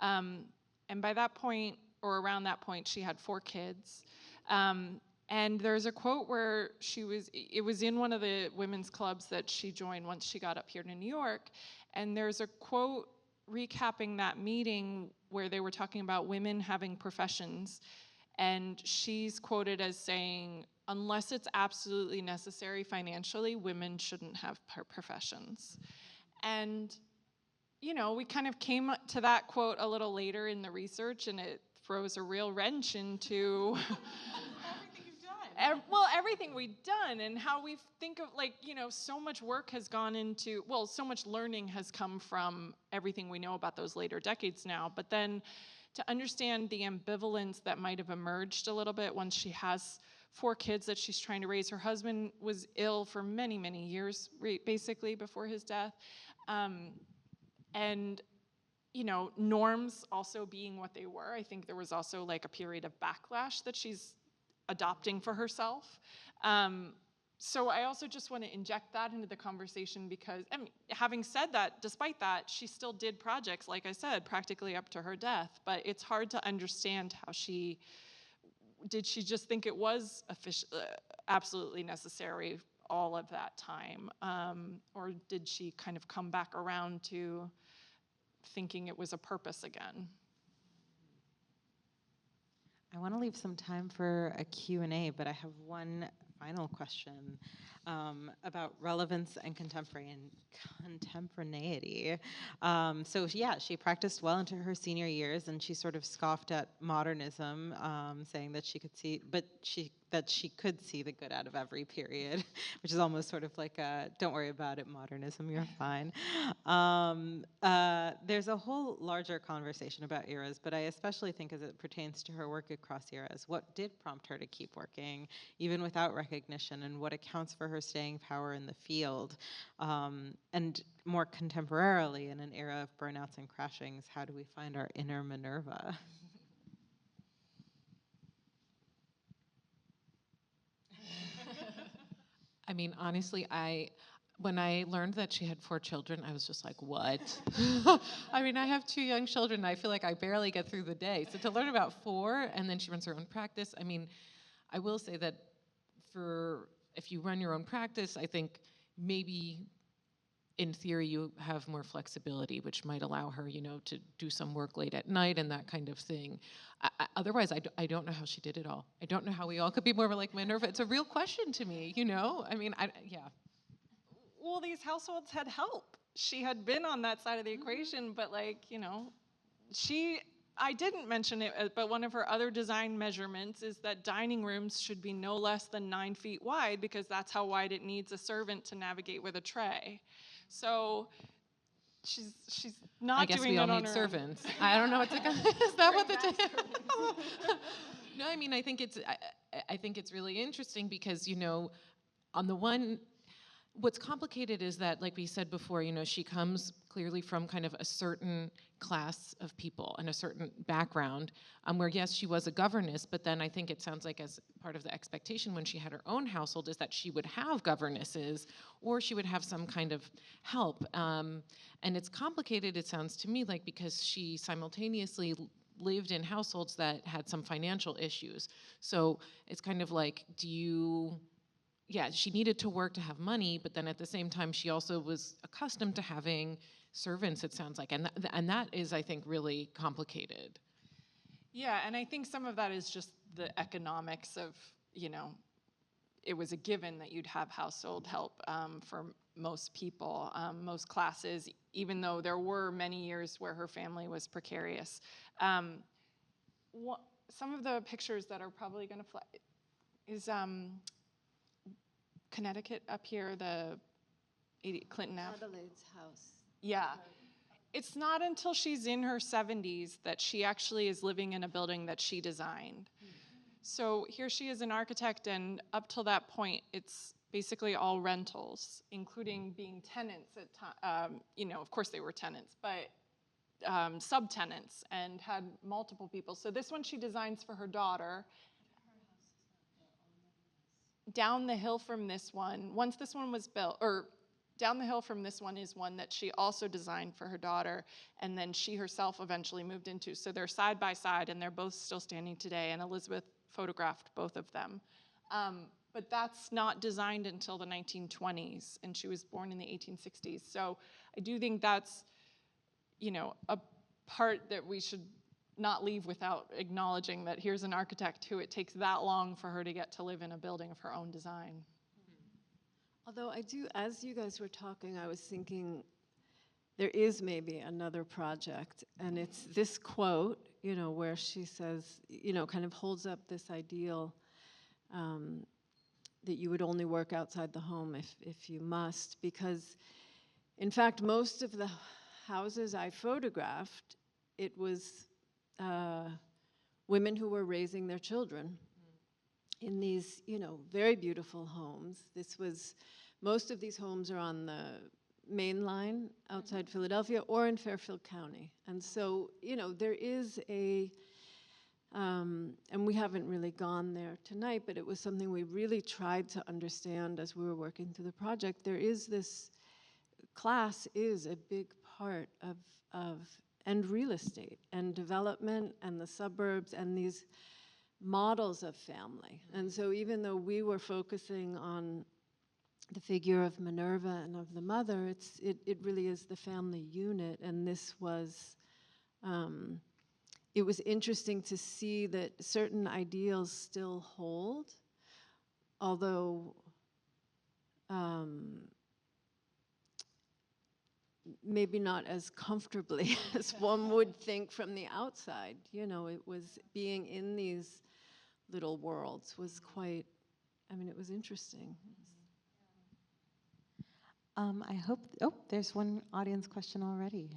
And by that point, or around that point, she had 4 kids. And there's a quote where it was in one of the women's clubs that she joined once she got up here to New York. And there's a quote recapping that meeting where they were talking about women having professions. And she's quoted as saying, unless it's absolutely necessary financially, women shouldn't have professions. And, you know, we kind of came to that quote a little later in the research, and it throws a real wrench into everything we've done and how we think of, like, you know, so much work has gone into, well, so much learning has come from everything we know about those later decades now. But then to understand the ambivalence that might have emerged a little bit once she has 4 kids that she's trying to raise. Her husband was ill for many, many years, basically, before his death. And, you know, norms also being what they were, I think there was also like a period of backlash that she's adopting for herself. So I also just want to inject that into the conversation because, I mean, having said that, despite that, she still did projects, like I said, practically up to her death. But it's hard to understand how did she just think it was absolutely necessary all of that time? Or did she kind of come back around to thinking it was a purpose again? I want to leave some time for a Q&A, but I have one final question about relevance and contemporaneity. So yeah, she practiced well into her senior years, and she sort of scoffed at modernism, saying that she could see the good out of every period, which is almost sort of like a "don't worry about it, modernism, you're fine." There's a whole larger conversation about eras, but I especially think as it pertains to her work across eras, what did prompt her to keep working, even without recognition, and what accounts for her staying power in the field? And more contemporarily, in an era of burnouts and crashings, how do we find our inner Minerva? I mean, honestly, when I learned that she had 4 children, I was just like, what? I mean, I have 2 young children, and I feel like I barely get through the day. So to learn about 4, and then she runs her own practice, I mean, I will say that if you run your own practice, I think maybe in theory you have more flexibility, which might allow her, you know, to do some work late at night and that kind of thing. Otherwise, I don't know how she did it all. I don't know how we all could be more like Minerva. It's a real question to me, you know? I mean, yeah. Well, these households had help. She had been on that side of the equation, but, like, you know, I didn't mention it, but one of her other design measurements is that dining rooms should be no less than 9 feet wide because that's how wide it needs a servant to navigate with a tray. So she's not doing it on her own. I guess we all need servants. I don't know what to. Is that what the? No, I mean, I think it's really interesting because, you know, on the one. What's complicated is that, like we said before, you know, she comes clearly from kind of a certain class of people and a certain background, where yes, she was a governess, but then I think it sounds like as part of the expectation when she had her own household is that she would have governesses or she would have some kind of help. And it's complicated, it sounds to me, like because she simultaneously lived in households that had some financial issues. So it's kind of like, yeah, she needed to work to have money, but then at the same time, she also was accustomed to having servants, it sounds like. And that is, I think, really complicated. Yeah, and I think some of that is just the economics of, you know, it was a given that you'd have household help for most people, most classes, even though there were many years where her family was precarious. Some of the pictures that are probably going to fly is Connecticut up here, the Clinton Ave. Adelaide's house. Yeah. It's not until she's in her 70s that she actually is living in a building that she designed. So here she is, an architect, and up till that point, it's basically all rentals, including being tenants at of course they were tenants, but subtenants, and had multiple people. So this one she designs for her daughter. Down the hill from this one, once this one was built, or down the hill from this one is one that she also designed for her daughter, and then she herself eventually moved into. So they're side by side, and they're both still standing today, and Elizabeth photographed both of them. But that's not designed until the 1920s, and she was born in the 1860s. So I do think that's, a part that we should not leave without acknowledging, that here's an architect who it takes that long for her to get to live in a building of her own design. Although as you guys were talking, I was thinking there is maybe another project, and it's this quote, where she says, kind of holds up this ideal that you would only work outside the home if you must, because in fact, most of the houses I photographed, it was women who were raising their children in these, very beautiful homes. Most of these homes are on the main line outside Philadelphia or in Fairfield County. And so, there is and we haven't really gone there tonight, but it was something we really tried to understand as we were working through the project. There is class is a big part and real estate and development and the suburbs and these models of family. And so even though we were focusing on the figure of Minerva and of the mother, it really is the family unit. And this was, it was interesting to see that certain ideals still hold, although maybe not as comfortably as one would think from the outside. It was being in these little worlds was quite, it was interesting. I hope, there's one audience question already.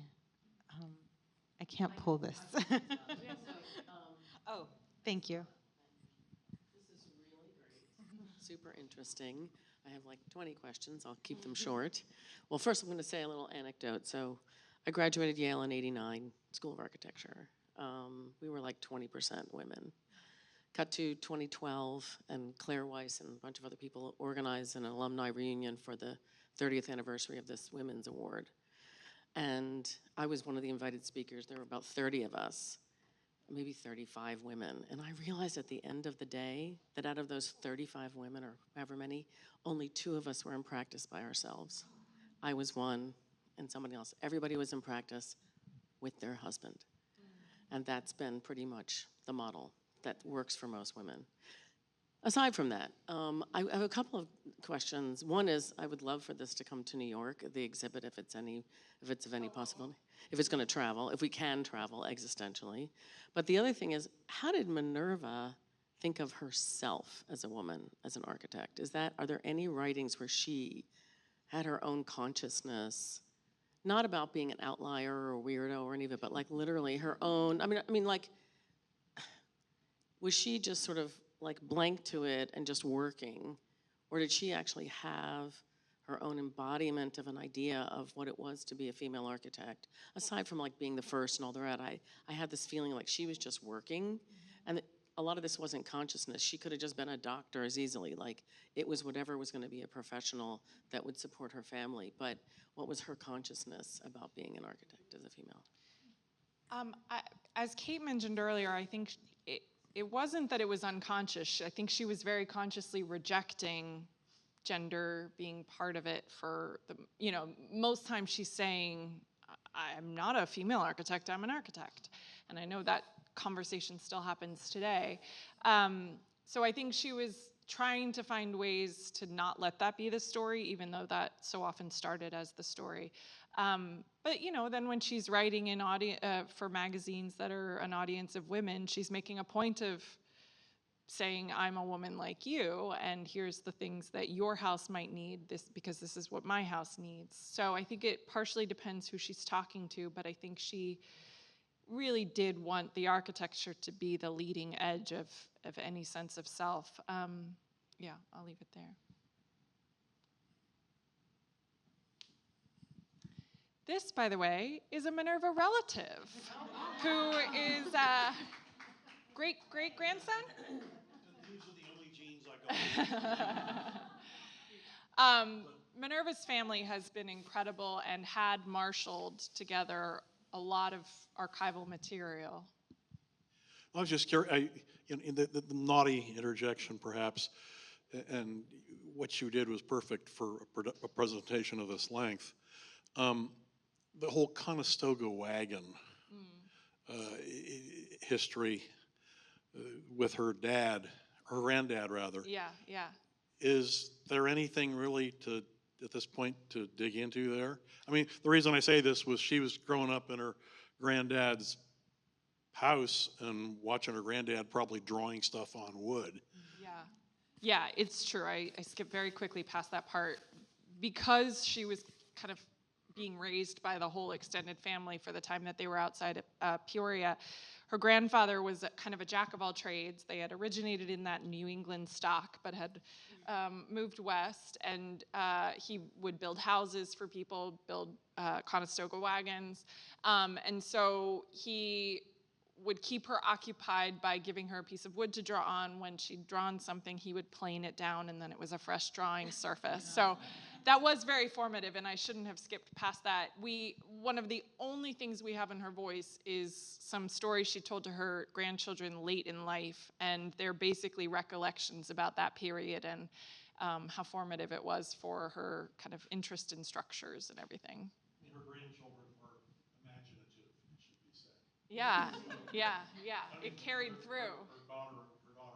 I can't pull this. Oh, thank you. This is really great. Super interesting. I have like 20 questions. I'll keep them short. Well, first I'm going to say a little anecdote. So I graduated Yale in '89, School of Architecture. We were like 20% women. Cut to 2012, and Claire Weiss and a bunch of other people organized an alumni reunion for the 30th anniversary of this Women's Award. And I was one of the invited speakers. There were about 30 of us, maybe 35 women. And I realized at the end of the day that out of those 35 women, or however many, only 2 of us were in practice by ourselves. I was one, and somebody else. Everybody was in practice with their husband. And that's been pretty much the model that works for most women. Aside from that, I have a couple of questions. One is, I would love for this to come to New York, the exhibit, if it's of any possibility, if it's going to travel, if we can travel existentially. But the other thing is, how did Minerva think of herself as a woman, as an architect? Are there any writings where she had her own consciousness, not about being an outlier or weirdo or any of it, but like literally her own? Was she just sort of like blank to it and just working, or did she actually have her own embodiment of an idea of what it was to be a female architect? Aside from like being the first and all the rest, I had this feeling like she was just working, and a lot of this wasn't consciousness. She could have just been a doctor as easily. Like, it was whatever was going to be a professional that would support her family. But what was her consciousness about being an architect as a female? As Kate mentioned earlier, I think it wasn't that it was unconscious. I think she was very consciously rejecting gender being part of it for most times she's saying, I'm not a female architect, I'm an architect. And I know that conversation still happens today. So I think she was trying to find ways to not let that be the story, even though that so often started as the story. But you know, then when she's writing in for magazines that are an audience of women, she's making a point of saying, I'm a woman like you, and here's the things that your house might need, because this is what my house needs. So I think it partially depends who she's talking to, but I think she really did want the architecture to be the leading edge of any sense of self. Yeah, I'll leave it there. This, by the way, is a Minerva relative who is a great-great-grandson? These are the only genes I got. Minerva's family has been incredible and had marshaled together a lot of archival material. I was just curious, in the naughty interjection perhaps, and what you did was perfect for a presentation of this length. The whole Conestoga wagon history with her granddad rather. Yeah, yeah. Is there anything really at this point to dig into there? I mean, the reason I say this was she was growing up in her granddad's house and watching her granddad probably drawing stuff on wood. Yeah, it's true. I skipped very quickly past that part. Because she was kind of being raised by the whole extended family for the time that they were outside of Peoria, her grandfather was kind of a jack of all trades. They had originated in that New England stock, but had moved west, and he would build houses for people, build Conestoga wagons. And so he would keep her occupied by giving her a piece of wood to draw on. When she'd drawn something, he would plane it down, and then it was a fresh drawing surface. So that was very formative, and I shouldn't have skipped past that. One of the only things we have in her voice is some stories she told to her grandchildren late in life, and they're basically recollections about that period and how formative it was for her kind of interest in structures and everything. Her grandchildren are imaginative, it should be said. Yeah. It carried through. Her daughter-in-law,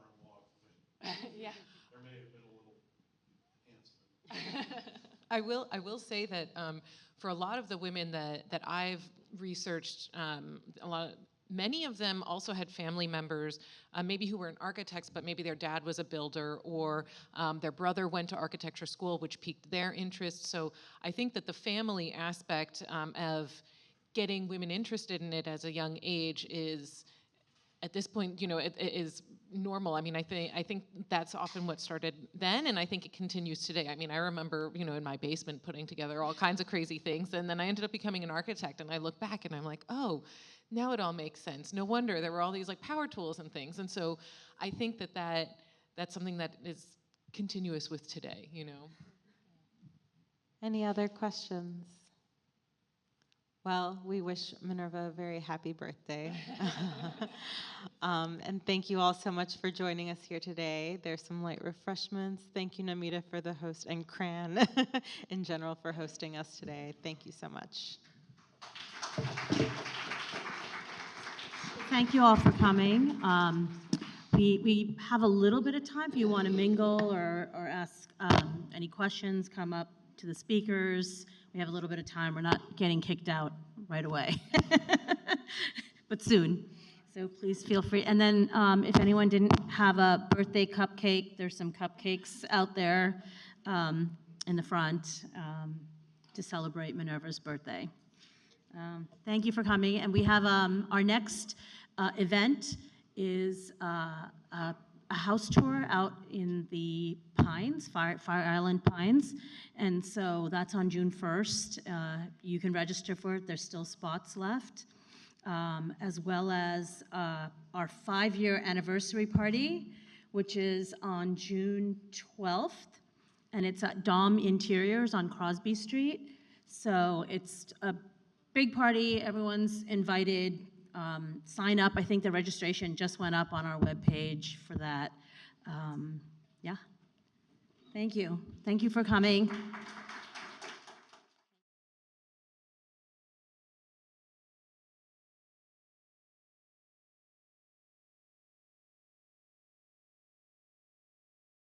Yeah. there may have been a little enhancement. I will say that for a lot of the women that I've researched, many of them also had family members, maybe who were architects, but maybe their dad was a builder, or their brother went to architecture school, which piqued their interest. So I think that the family aspect of getting women interested in it as a young age is, at this point, it is normal. I mean, I think that's often what started then, and I think it continues today. I mean, I remember, in my basement putting together all kinds of crazy things, and then I ended up becoming an architect, and I look back and I'm like, oh, now it all makes sense. No wonder there were all these like power tools and things. And so I think that's something that is continuous with today, Any other questions? Well, we wish Minerva a very happy birthday. And thank you all so much for joining us here today. There's some light refreshments. Thank you, Namita, for the host, and Cran in general for hosting us today. Thank you so much. Thank you all for coming. We have a little bit of time if you want to mingle or ask any questions, come up to the speakers. We have a little bit of time. We're not getting kicked out right away, but soon. So please feel free. And then if anyone didn't have a birthday cupcake, there's some cupcakes out there in the front to celebrate Minerva's birthday. Thank you for coming. And we have our next event is a house tour out in the Pines, Fire Island Pines. And so that's on June 1st. You can register for it. There's still spots left. As well as our 5-year anniversary party, which is on June 12th. And it's at Dom Interiors on Crosby Street. So it's a big party. Everyone's invited. Sign up. I think the registration just went up on our webpage for that. Yeah. Thank you. Thank you for coming.